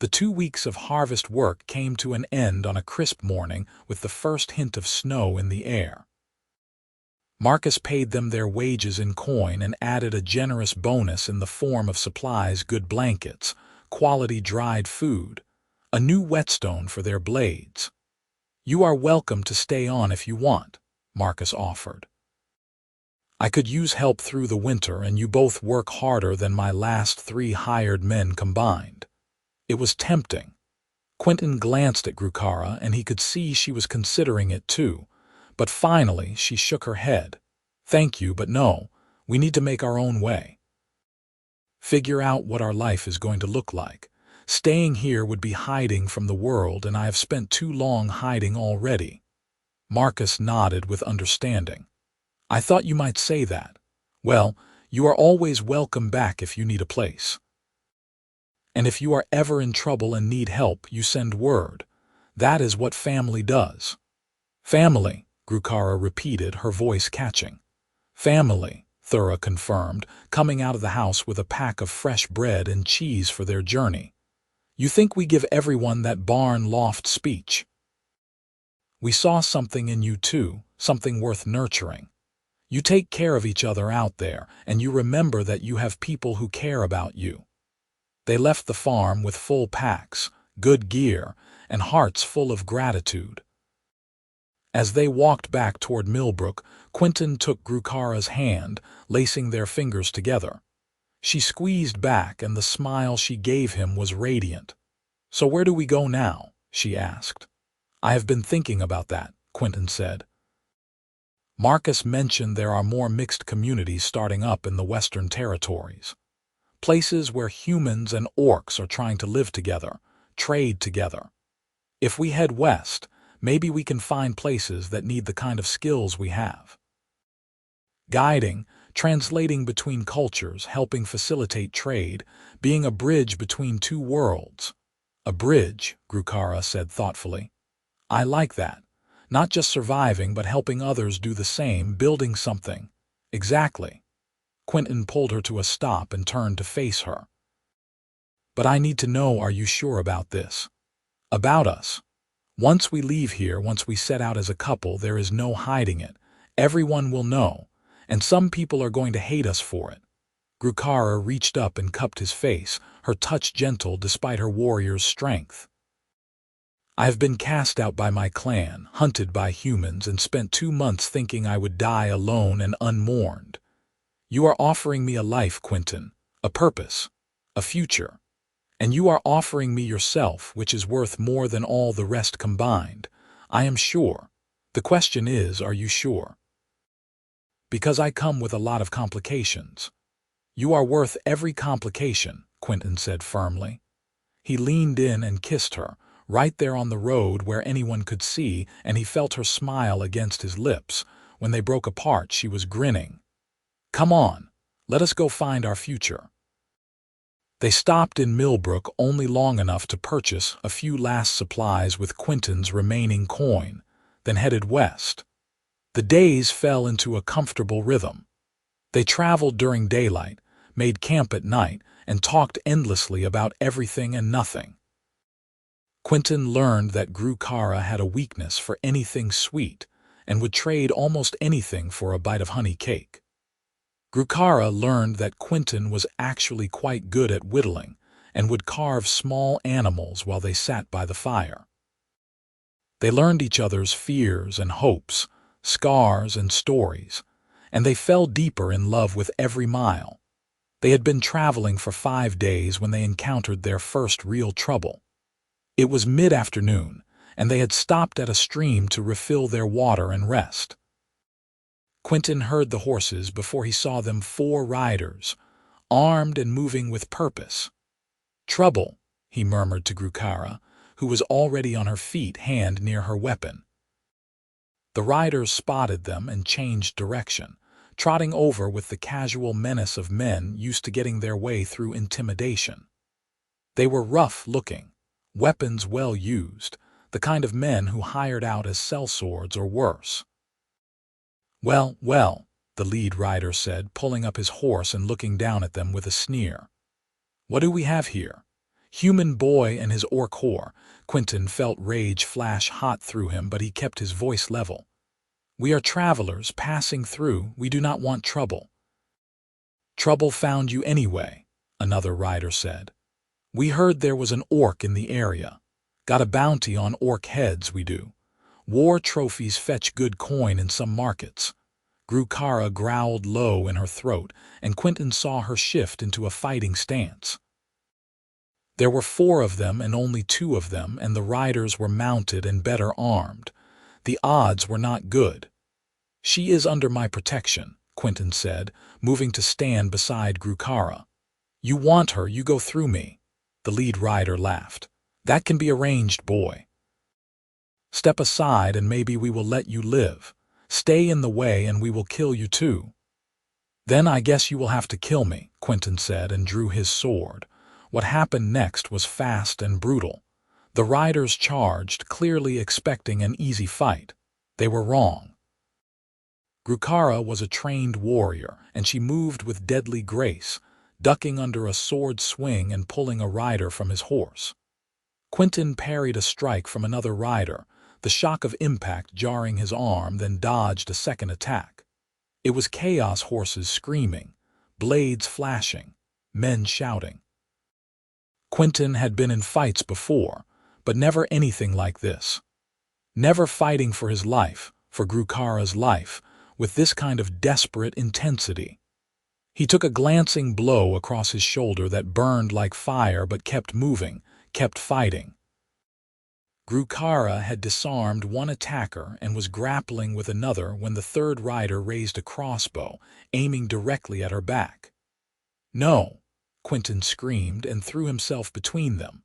The 2 weeks of harvest work came to an end on a crisp morning with the first hint of snow in the air. Marcus paid them their wages in coin and added a generous bonus in the form of supplies, good blankets, quality dried food, a new whetstone for their blades. "You are welcome to stay on if you want," Marcus offered. "I could use help through the winter, and you both work harder than my last 3 hired men combined." It was tempting. Quinton glanced at Grukara, and he could see she was considering it too. But finally she shook her head. "Thank you, but no. We need to make our own way. Figure out what our life is going to look like. Staying here would be hiding from the world, and I have spent too long hiding already." Marcus nodded with understanding. "I thought you might say that. Well, you are always welcome back if you need a place. And if you are ever in trouble and need help, you send word. That is what family does." "Family," Grukara repeated, her voice catching. "Family," Thura confirmed, coming out of the house with a pack of fresh bread and cheese for their journey. "You think we give everyone that barn loft speech? We saw something in you too, something worth nurturing. You take care of each other out there, and you remember that you have people who care about you." They left the farm with full packs, good gear, and hearts full of gratitude. As they walked back toward Millbrook, Quinton took Grukara's hand, lacing their fingers together. She squeezed back, and the smile she gave him was radiant. "So where do we go now?" she asked. "I have been thinking about that," Quinton said. Marcus mentioned there are more mixed communities starting up in the Western Territories. Places where humans and orcs are trying to live together, trade together. If we head west, maybe we can find places that need the kind of skills we have. Guiding, translating between cultures, helping facilitate trade, being a bridge between 2 worlds. "A bridge," Grukara said thoughtfully. "I like that. Not just surviving, but helping others do the same, building something." "Exactly." Quinton pulled her to a stop and turned to face her. "But I need to know, are you sure about this? About us? Once we leave here, once we set out as a couple, there is no hiding it. Everyone will know, and some people are going to hate us for it." Grukara reached up and cupped his face, her touch gentle despite her warrior's strength. "I have been cast out by my clan, hunted by humans, and spent 2 months thinking I would die alone and unmourned. You are offering me a life, Quinton, a purpose, a future. And you are offering me yourself, which is worth more than all the rest combined. I am sure. The question is, are you sure? Because I come with a lot of complications." "You are worth every complication," Quinton said firmly. He leaned in and kissed her, right there on the road where anyone could see, and he felt her smile against his lips. When they broke apart, she was grinning. "Come on, let us go find our future." They stopped in Millbrook only long enough to purchase a few last supplies with Quinton's remaining coin, then headed west. The days fell into a comfortable rhythm. They traveled during daylight, made camp at night, and talked endlessly about everything and nothing. Quinton learned that Grukara had a weakness for anything sweet and would trade almost anything for a bite of honey cake. Grukara learned that Quinton was actually quite good at whittling and would carve small animals while they sat by the fire. They learned each other's fears and hopes, scars and stories, and they fell deeper in love with every mile. They had been traveling for 5 days when they encountered their first real trouble. It was mid-afternoon, and they had stopped at a stream to refill their water and rest. Quinton heard the horses before he saw them, 4 riders, armed and moving with purpose. "Trouble," he murmured to Grukara, who was already on her feet, hand near her weapon. The riders spotted them and changed direction, trotting over with the casual menace of men used to getting their way through intimidation. They were rough-looking, weapons well used, the kind of men who hired out as sellswords or worse. Well, well, the lead rider said, pulling up his horse and looking down at them with a sneer. What do we have here? Human boy and his orc whore. Quinton felt rage flash hot through him, but he kept his voice level. We are travelers passing through. We do not want trouble. Trouble found you anyway, another rider said. We heard there was an orc in the area. Got a bounty on orc heads, we do. War trophies fetch good coin in some markets. Grukara growled low in her throat, and Quinton saw her shift into a fighting stance. There were 4 of them and only 2 of them, and the riders were mounted and better armed. The odds were not good. She is under my protection, Quinton said, moving to stand beside Grukara. You want her, you go through me. The lead rider laughed. That can be arranged, boy. Step aside and maybe we will let you live. Stay in the way and we will kill you too. Then I guess you will have to kill me, Quinton said and drew his sword. What happened next was fast and brutal. The riders charged, clearly expecting an easy fight. They were wrong. Grukara was a trained warrior, and she moved with deadly grace, ducking under a sword swing and pulling a rider from his horse. Quinton parried a strike from another rider, the shock of impact jarring his arm, then dodged a second attack. It was chaos horses screaming, blades flashing, men shouting. Quinton had been in fights before, but never anything like this. Never fighting for his life, for Grukara's life, with this kind of desperate intensity. He took a glancing blow across his shoulder that burned like fire but kept moving, kept fighting. Grukara had disarmed one attacker and was grappling with another when the third rider raised a crossbow, aiming directly at her back. No! Quinton screamed and threw himself between them.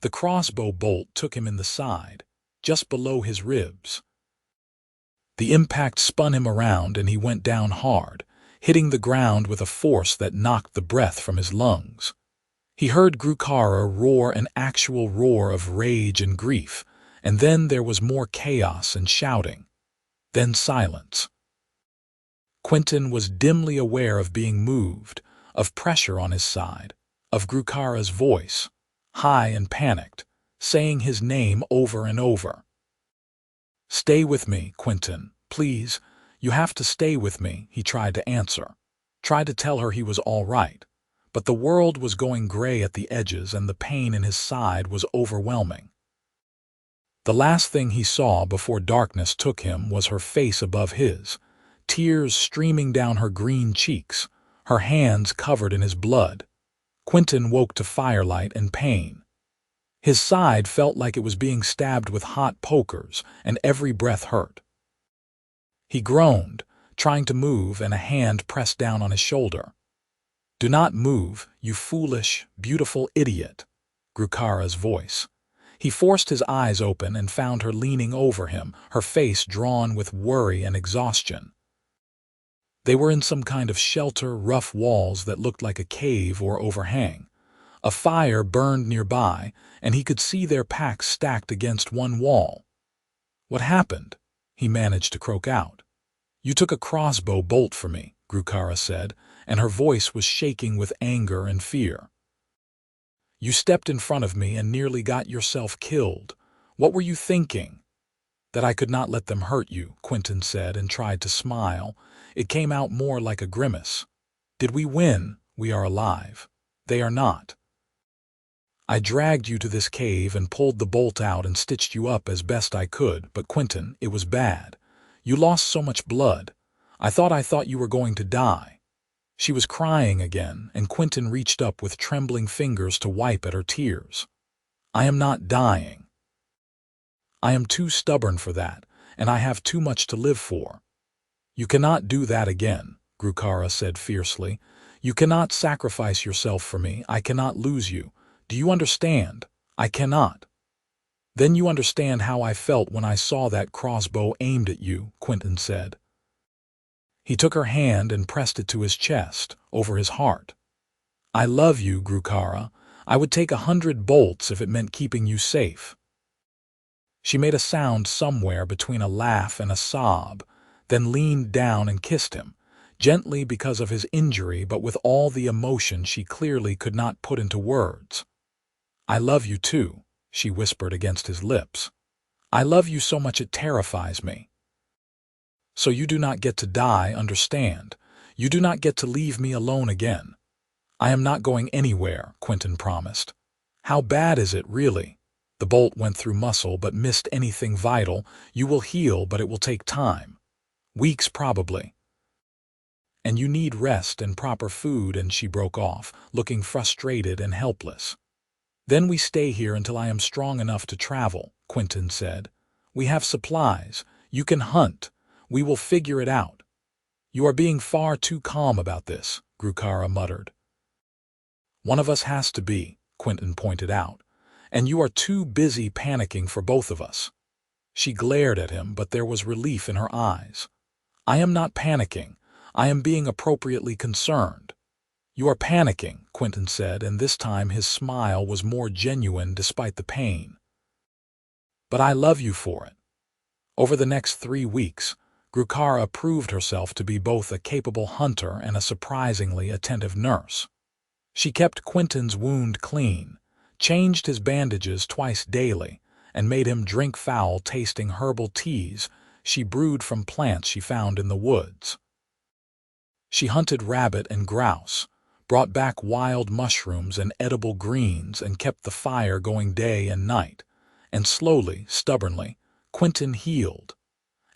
The crossbow bolt took him in the side, just below his ribs. The impact spun him around and he went down hard, hitting the ground with a force that knocked the breath from his lungs. He heard Grukara roar, an actual roar of rage and grief, and then there was more chaos and shouting. Then silence. Quinton was dimly aware of being moved, of pressure on his side, of Grukara's voice, high and panicked, saying his name over and over. Stay with me, Quinton, please. You have to stay with me, he tried to answer. Tried to tell her he was all right. But the world was going gray at the edges and the pain in his side was overwhelming. The last thing he saw before darkness took him was her face above his, tears streaming down her green cheeks, her hands covered in his blood. Quinton woke to firelight and pain. His side felt like it was being stabbed with hot pokers, and every breath hurt. He groaned, trying to move, and a hand pressed down on his shoulder. Do not move, you foolish, beautiful idiot, Grukara's voice. He forced his eyes open and found her leaning over him, her face drawn with worry and exhaustion. They were in some kind of shelter, rough walls that looked like a cave or overhang. A fire burned nearby, and he could see their packs stacked against one wall. What happened? He managed to croak out. You took a crossbow bolt for me, Grukara said, and her voice was shaking with anger and fear. You stepped in front of me and nearly got yourself killed. What were you thinking? That I could not let them hurt you, Quinton said and tried to smile. It came out more like a grimace. Did we win? We are alive. They are not. I dragged you to this cave and pulled the bolt out and stitched you up as best I could, but Quinton, it was bad. You lost so much blood. I thought you were going to die. She was crying again, and Quinton reached up with trembling fingers to wipe at her tears. I am not dying. I am too stubborn for that, and I have too much to live for. You cannot do that again, Grukara said fiercely. You cannot sacrifice yourself for me. I cannot lose you. Do you understand? I cannot. Then you understand how I felt when I saw that crossbow aimed at you, Quinton said. He took her hand and pressed it to his chest, over his heart. I love you, Grukara. I would take 100 bolts if it meant keeping you safe. She made a sound somewhere between a laugh and a sob, then leaned down and kissed him, gently because of his injury but with all the emotion she clearly could not put into words. "I love you too," she whispered against his lips. "I love you so much it terrifies me. So you do not get to die, understand? You do not get to leave me alone again." "I am not going anywhere," Quinton promised. "How bad is it, really?" "The bolt went through muscle but missed anything vital. You will heal, but it will take time. Weeks, probably. And you need rest and proper food," and she broke off, looking frustrated and helpless. "Then we stay here until I am strong enough to travel," Quinton said. "We have supplies. You can hunt. We will figure it out." "You are being far too calm about this," Grukara muttered. "One of us has to be," Quinton pointed out, "and you are too busy panicking for both of us." She glared at him, but there was relief in her eyes. "I am not panicking. I am being appropriately concerned." "You are panicking," Quinton said, and this time his smile was more genuine despite the pain. "But I love you for it." Over the next 3 weeks, Grukara proved herself to be both a capable hunter and a surprisingly attentive nurse. She kept Quinton's wound clean, changed his bandages twice daily, and made him drink foul-tasting herbal teas she brewed from plants she found in the woods. She hunted rabbit and grouse, brought back wild mushrooms and edible greens, and kept the fire going day and night. And slowly, stubbornly, Quinton healed.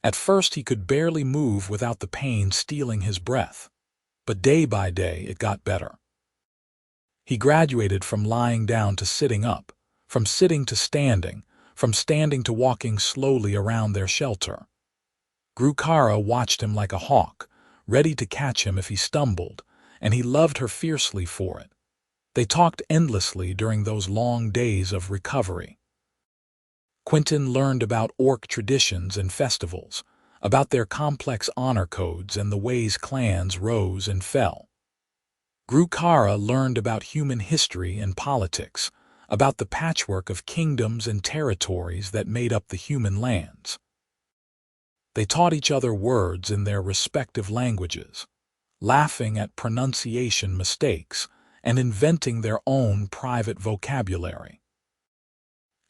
At first he could barely move without the pain stealing his breath. But day by day it got better. He graduated from lying down to sitting up, from sitting to standing, from standing to walking slowly around their shelter. Grukara watched him like a hawk, ready to catch him if he stumbled, and he loved her fiercely for it. They talked endlessly during those long days of recovery. Quinton learned about orc traditions and festivals, about their complex honor codes and the ways clans rose and fell. Grukara learned about human history and politics, about the patchwork of kingdoms and territories that made up the human lands. They taught each other words in their respective languages, laughing at pronunciation mistakes and inventing their own private vocabulary.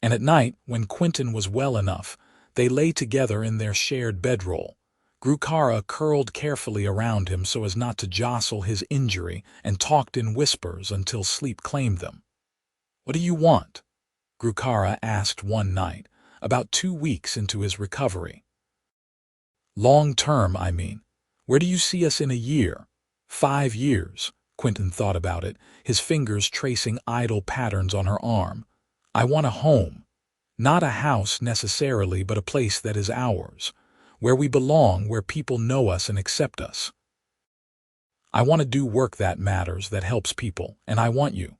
And at night, when Quinton was well enough, they lay together in their shared bedroll. Grukara curled carefully around him so as not to jostle his injury and talked in whispers until sleep claimed them. "What do you want?" Grukara asked one night, about 2 weeks into his recovery. "Long term, I mean. Where do you see us in a year? 5 years?" Quinton thought about it, his fingers tracing idle patterns on her arm. "I want a home. Not a house necessarily, but a place that is ours, where we belong, where people know us and accept us. I want to do work that matters, that helps people, and I want you.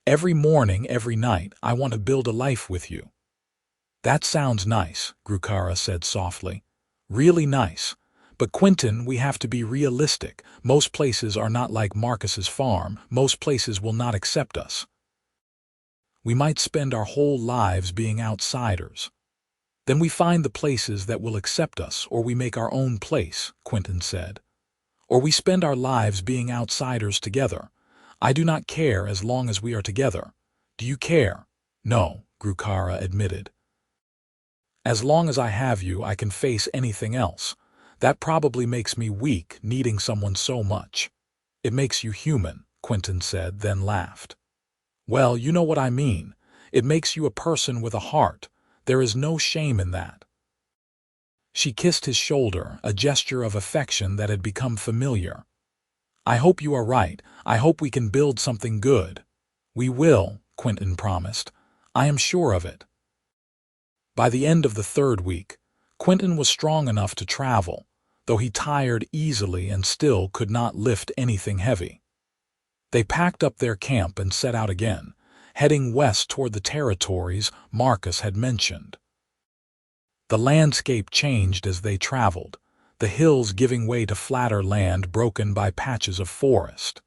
Every morning, every night, I want to build a life with you." "That sounds nice," Grukara said softly. "Really nice. But Quinton, we have to be realistic. Most places are not like Marcus's farm. Most places will not accept us. We might spend our whole lives being outsiders. Then we find the places that will accept us, or we make our own place," Quinton said. "Or we spend our lives being outsiders together. I do not care as long as we are together. Do you care?" "No," Grukara admitted. "As long as I have you, I can face anything else. That probably makes me weak, needing someone so much." "It makes you human," Quinton said, then laughed. "Well, you know what I mean. It makes you a person with a heart. There is no shame in that." She kissed his shoulder, a gesture of affection that had become familiar. "I hope you are right. I hope we can build something good." "We will," Quinton promised. "I am sure of it." By the end of the 3rd week, Quinton was strong enough to travel, though he tired easily and still could not lift anything heavy. They packed up their camp and set out again, heading west toward the territories Marcus had mentioned. The landscape changed as they traveled, the hills giving way to flatter land broken by patches of forest.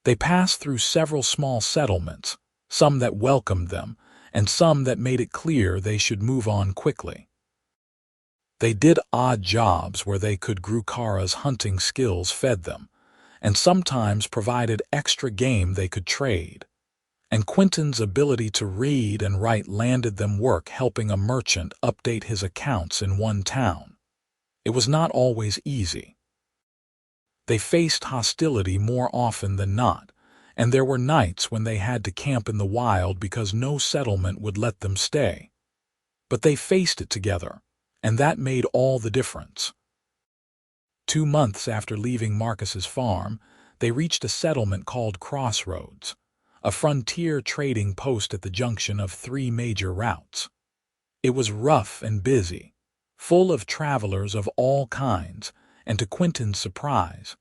They passed through several small settlements, some that welcomed them, and some that made it clear they should move on quickly. They did odd jobs where they could Grukara's hunting skills fed them, and sometimes provided extra game they could trade. And Quinton's ability to read and write landed them work helping a merchant update his accounts in one town. It was not always easy. They faced hostility more often than not, and there were nights when they had to camp in the wild because no settlement would let them stay. But they faced it together, and that made all the difference. 2 months after leaving Marcus's farm, they reached a settlement called Crossroads, a frontier trading post at the junction of 3 major routes. It was rough and busy, full of travelers of all kinds, and to Quinton's surprise,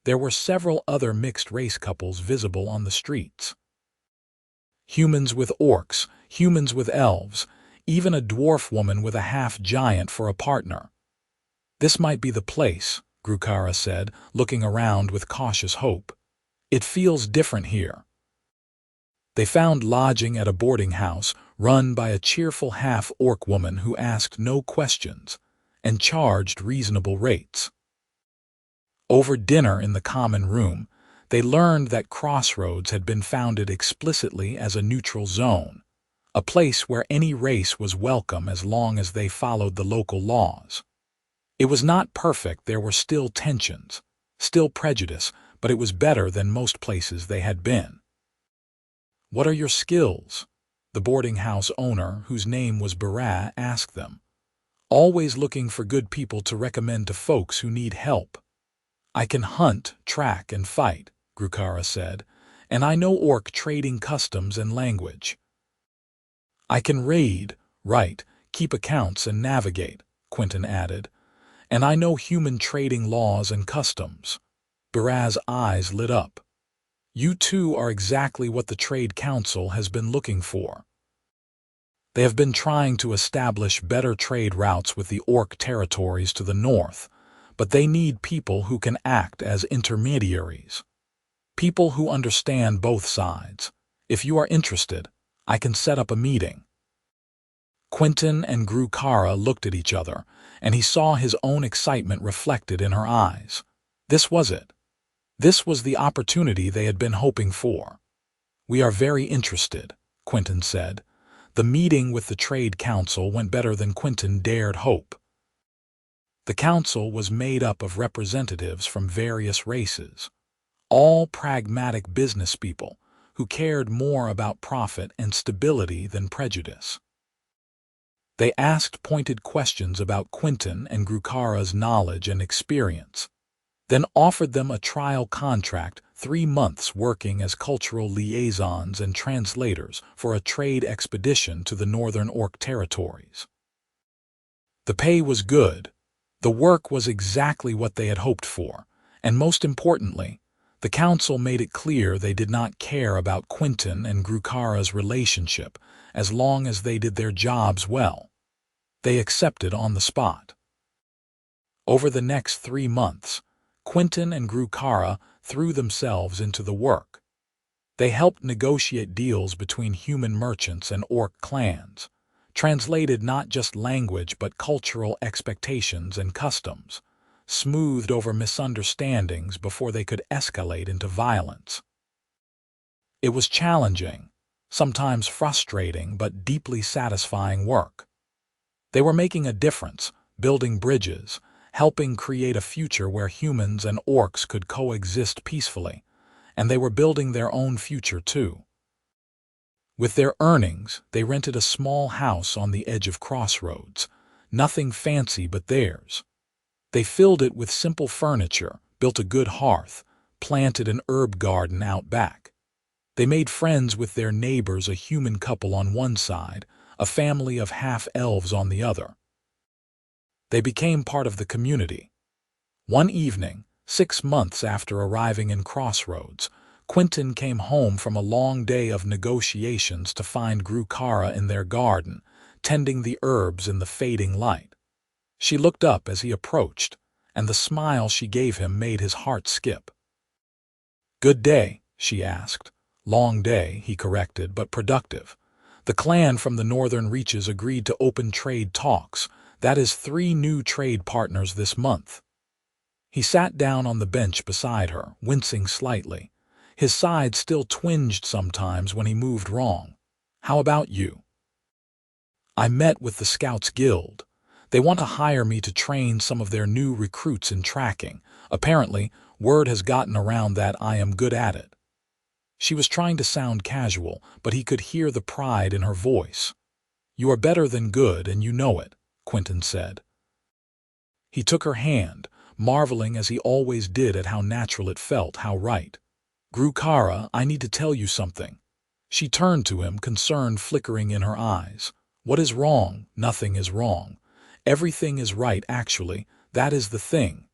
there were several other mixed-race couples visible on the streets. Humans with orcs, humans with elves, even a dwarf woman with a half-giant for a partner. "This might be the place," Grukara said, looking around with cautious hope. "It feels different here." They found lodging at a boarding house run by a cheerful half-orc woman who asked no questions and charged reasonable rates. Over dinner in the common room, they learned that Crossroads had been founded explicitly as a neutral zone, a place where any race was welcome as long as they followed the local laws. It was not perfect, there were still tensions, still prejudice, but it was better than most places they had been. "What are your skills?" the boarding house owner, whose name was Bedroll, asked them. "Always looking for good people to recommend to folks who need help." "I can hunt, track, and fight," Grukara said, "and I know orc trading customs and language." "I can read, write, keep accounts, and navigate," Quinton added, "and I know human trading laws and customs." Bedroll's eyes lit up. "You two are exactly what the Trade Council has been looking for." They have been trying to establish better trade routes with the orc territories to the north, but they need people who can act as intermediaries. People who understand both sides. If you are interested, I can set up a meeting. Quinton and Grukara looked at each other, and he saw his own excitement reflected in her eyes. This was it. This was the opportunity they had been hoping for. "We are very interested," Quinton said. The meeting with the Trade Council went better than Quinton dared hope. The council was made up of representatives from various races, all pragmatic business people who cared more about profit and stability than prejudice. They asked pointed questions about Quinton and Grukara's knowledge and experience, then offered them a trial contract, 3 months working as cultural liaisons and translators for a trade expedition to the northern orc territories. The pay was good, the work was exactly what they had hoped for, and most importantly, the council made it clear they did not care about Quinton and Grukara's relationship as long as they did their jobs well. They accepted on the spot. Over the next 3 months, Quinton and Grukara threw themselves into the work. They helped negotiate deals between human merchants and orc clans, translated not just language but cultural expectations and customs, smoothed over misunderstandings before they could escalate into violence. It was challenging, sometimes frustrating but deeply satisfying work. They were making a difference, building bridges, helping create a future where humans and orcs could coexist peacefully, and they were building their own future too. With their earnings, they rented a small house on the edge of Crossroads, nothing fancy but theirs. They filled it with simple furniture, built a good hearth, planted an herb garden out back. They made friends with their neighbors, a human couple on one side, a family of half-elves on the other. They became part of the community. One evening, 6 months after arriving in Crossroads, Quinton came home from a long day of negotiations to find Grukara in their garden, tending the herbs in the fading light. She looked up as he approached, and the smile she gave him made his heart skip. "Good day," she asked. "Long day," he corrected, "but productive. The clan from the northern reaches agreed to open trade talks. That is 3 new trade partners this month. He sat down on the bench beside her, wincing slightly. His side still twinged sometimes when he moved wrong. How about you? I met with the Scouts Guild. They want to hire me to train some of their new recruits in tracking. Apparently, word has gotten around that I am good at it. She was trying to sound casual, but he could hear the pride in her voice. You are better than good, and you know it, Quinton said. He took her hand, marveling as he always did at how natural it felt, how right. Grukara, I need to tell you something. She turned to him, concern flickering in her eyes. What is wrong? Nothing is wrong. Everything is right, actually. That is the thing.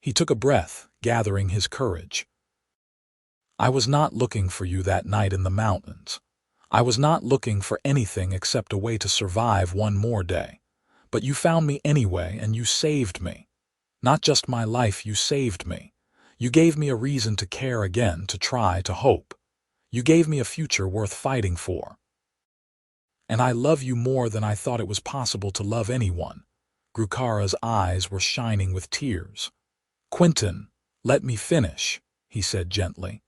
He took a breath, gathering his courage. I was not looking for you that night in the mountains. I was not looking for anything except a way to survive one more day. But you found me anyway, and you saved me. Not just my life, you saved me. You gave me a reason to care again, to try, to hope. You gave me a future worth fighting for. And I love you more than I thought it was possible to love anyone. Grukara's eyes were shining with tears. Quinton, let me finish, he said gently.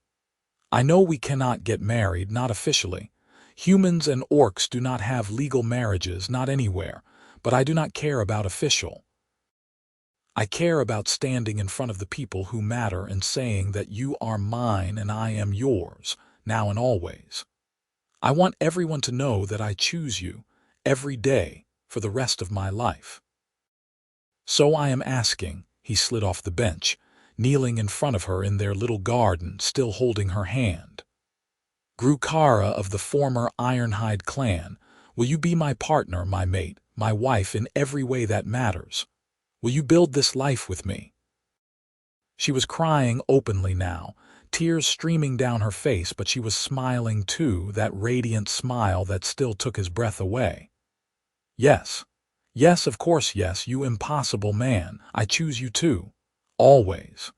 I know we cannot get married, not officially. Humans and orcs do not have legal marriages, not anywhere, but I do not care about official. I care about standing in front of the people who matter and saying that you are mine and I am yours, now and always. I want everyone to know that I choose you, every day, for the rest of my life. So I am asking, he slid off the bench, kneeling in front of her in their little garden, still holding her hand. Grukara of the former Ironhide clan, will you be my partner, my mate, my wife in every way that matters? Will you build this life with me? She was crying openly now, tears streaming down her face, but she was smiling too, that radiant smile that still took his breath away. Yes. Yes, of course, yes, you impossible man. I choose you too. Always.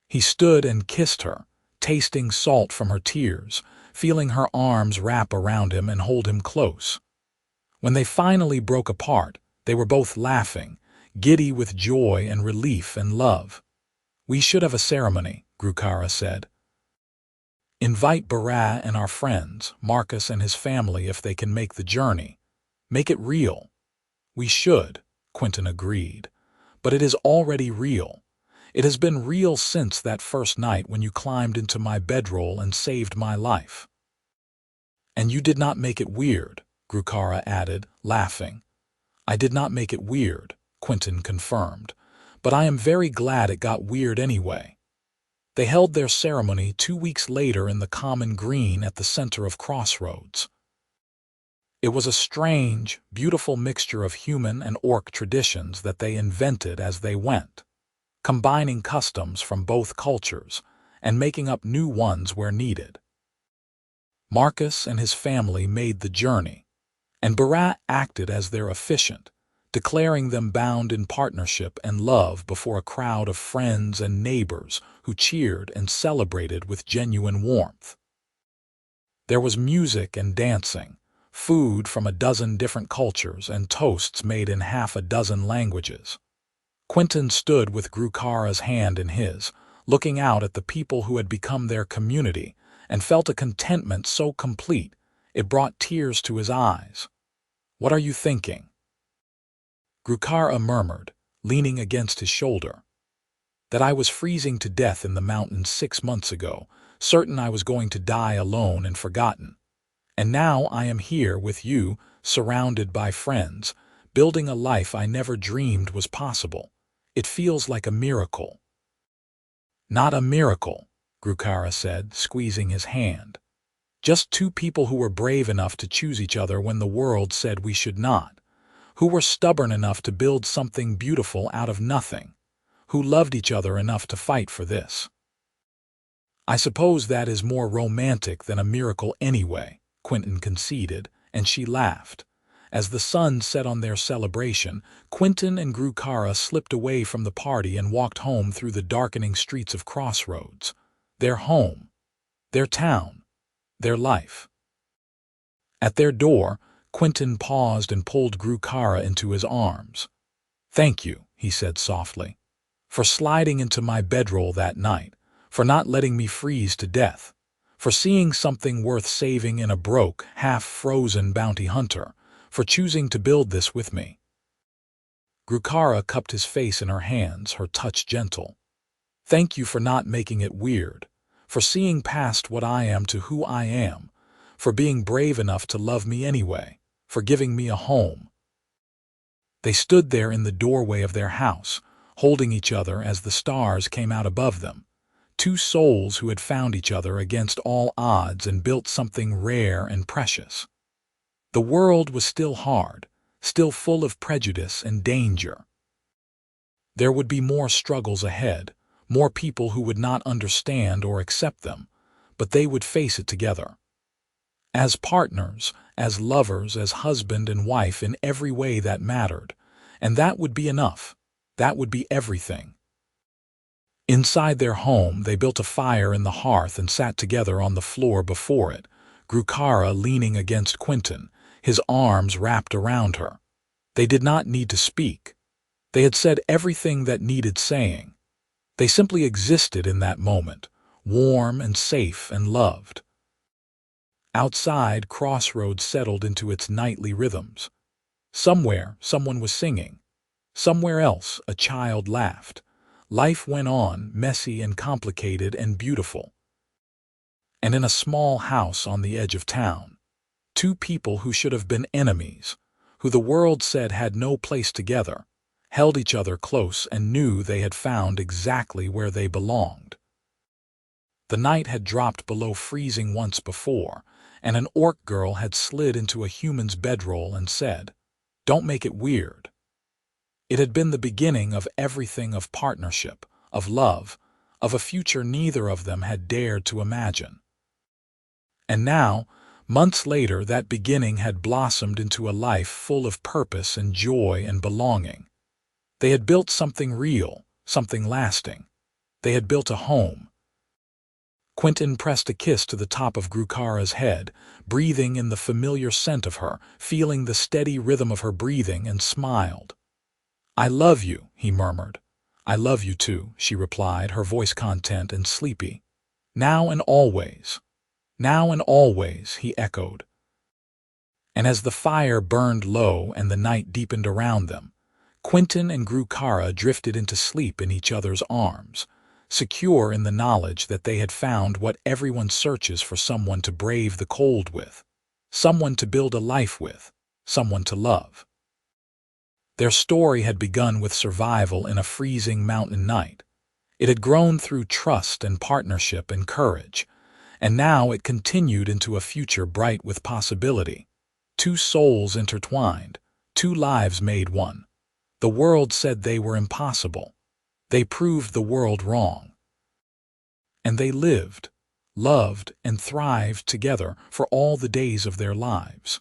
He stood and kissed her, tasting salt from her tears, feeling her arms wrap around him and hold him close. When they finally broke apart, they were both laughing, giddy with joy and relief and love. We should have a ceremony, Grukara said. Invite Bedroll and our friends, Marcus and his family, if they can make the journey. Make it real. We should, Quinton agreed. But it is already real. It has been real since that first night when you climbed into my bedroll and saved my life. And you did not make it weird, Grukara added, laughing. I did not make it weird, Quinton confirmed. But I am very glad it got weird anyway. They held their ceremony 2 weeks later in the common green at the center of Crossroads. It was a strange, beautiful mixture of human and orc traditions that they invented as they went, combining customs from both cultures and making up new ones where needed. Marcus and his family made the journey, and Bedroll acted as their officiant, declaring them bound in partnership and love before a crowd of friends and neighbors who cheered and celebrated with genuine warmth. There was music and dancing, food from a dozen different cultures, and toasts made in half a dozen languages. Quinton stood with Grukara's hand in his, looking out at the people who had become their community, and felt a contentment so complete it brought tears to his eyes. What are you thinking? Grukara murmured, leaning against his shoulder. That I was freezing to death in the mountains 6 months ago, certain I was going to die alone and forgotten. And now I am here with you, surrounded by friends, building a life I never dreamed was possible. It feels like a miracle. Not a miracle, Grukara said, squeezing his hand. Just 2 people who were brave enough to choose each other when the world said we should not, who were stubborn enough to build something beautiful out of nothing, who loved each other enough to fight for this. I suppose that is more romantic than a miracle anyway, Quinton conceded, and she laughed. As the sun set on their celebration, Quinton and Grukara slipped away from the party and walked home through the darkening streets of Crossroads. Their home, their town, their life. At their door, Quinton paused and pulled Grukara into his arms. "Thank you," he said softly, "for sliding into my bedroll that night, for not letting me freeze to death, for seeing something worth saving in a broke, half-frozen bounty hunter, for choosing to build this with me." Grukara cupped his face in her hands, her touch gentle. "Thank you for not making it weird, for seeing past what I am to who I am, for being brave enough to love me anyway, for giving me a home." They stood there in the doorway of their house, holding each other as the stars came out above them, two souls who had found each other against all odds and built something rare and precious. The world was still hard, still full of prejudice and danger. There would be more struggles ahead, more people who would not understand or accept them, but they would face it together. As partners, as lovers, as husband and wife in every way that mattered, and that would be enough. That would be everything. Inside their home, they built a fire in the hearth and sat together on the floor before it, Grukara leaning against Quinton, his arms wrapped around her. They did not need to speak. They had said everything that needed saying. They simply existed in that moment, warm and safe and loved. Outside, Crossroads settled into its nightly rhythms. Somewhere, someone was singing. Somewhere else, a child laughed. Life went on, messy and complicated and beautiful. And in a small house on the edge of town, two people who should have been enemies, who the world said had no place together, held each other close and knew they had found exactly where they belonged. The night had dropped below freezing once before, and an orc girl had slid into a human's bedroll and said, "Don't make it weird." It had been the beginning of everything, of partnership, of love, of a future neither of them had dared to imagine. And now, months later, that beginning had blossomed into a life full of purpose and joy and belonging. They had built something real, something lasting. They had built a home. Quinton pressed a kiss to the top of Grukara's head, breathing in the familiar scent of her, feeling the steady rhythm of her breathing, and smiled. "I love you," he murmured. "I love you too," she replied, her voice content and sleepy. "Now and always." "Now and always," he echoed. And as the fire burned low and the night deepened around them, Quinton and Grukara drifted into sleep in each other's arms, secure in the knowledge that they had found what everyone searches for: someone to brave the cold with, someone to build a life with, someone to love. Their story had begun with survival in a freezing mountain night. It had grown through trust and partnership and courage, and now it continued into a future bright with possibility. Two souls intertwined, two lives made one. The world said they were impossible. They proved the world wrong. And they lived, loved, and thrived together for all the days of their lives.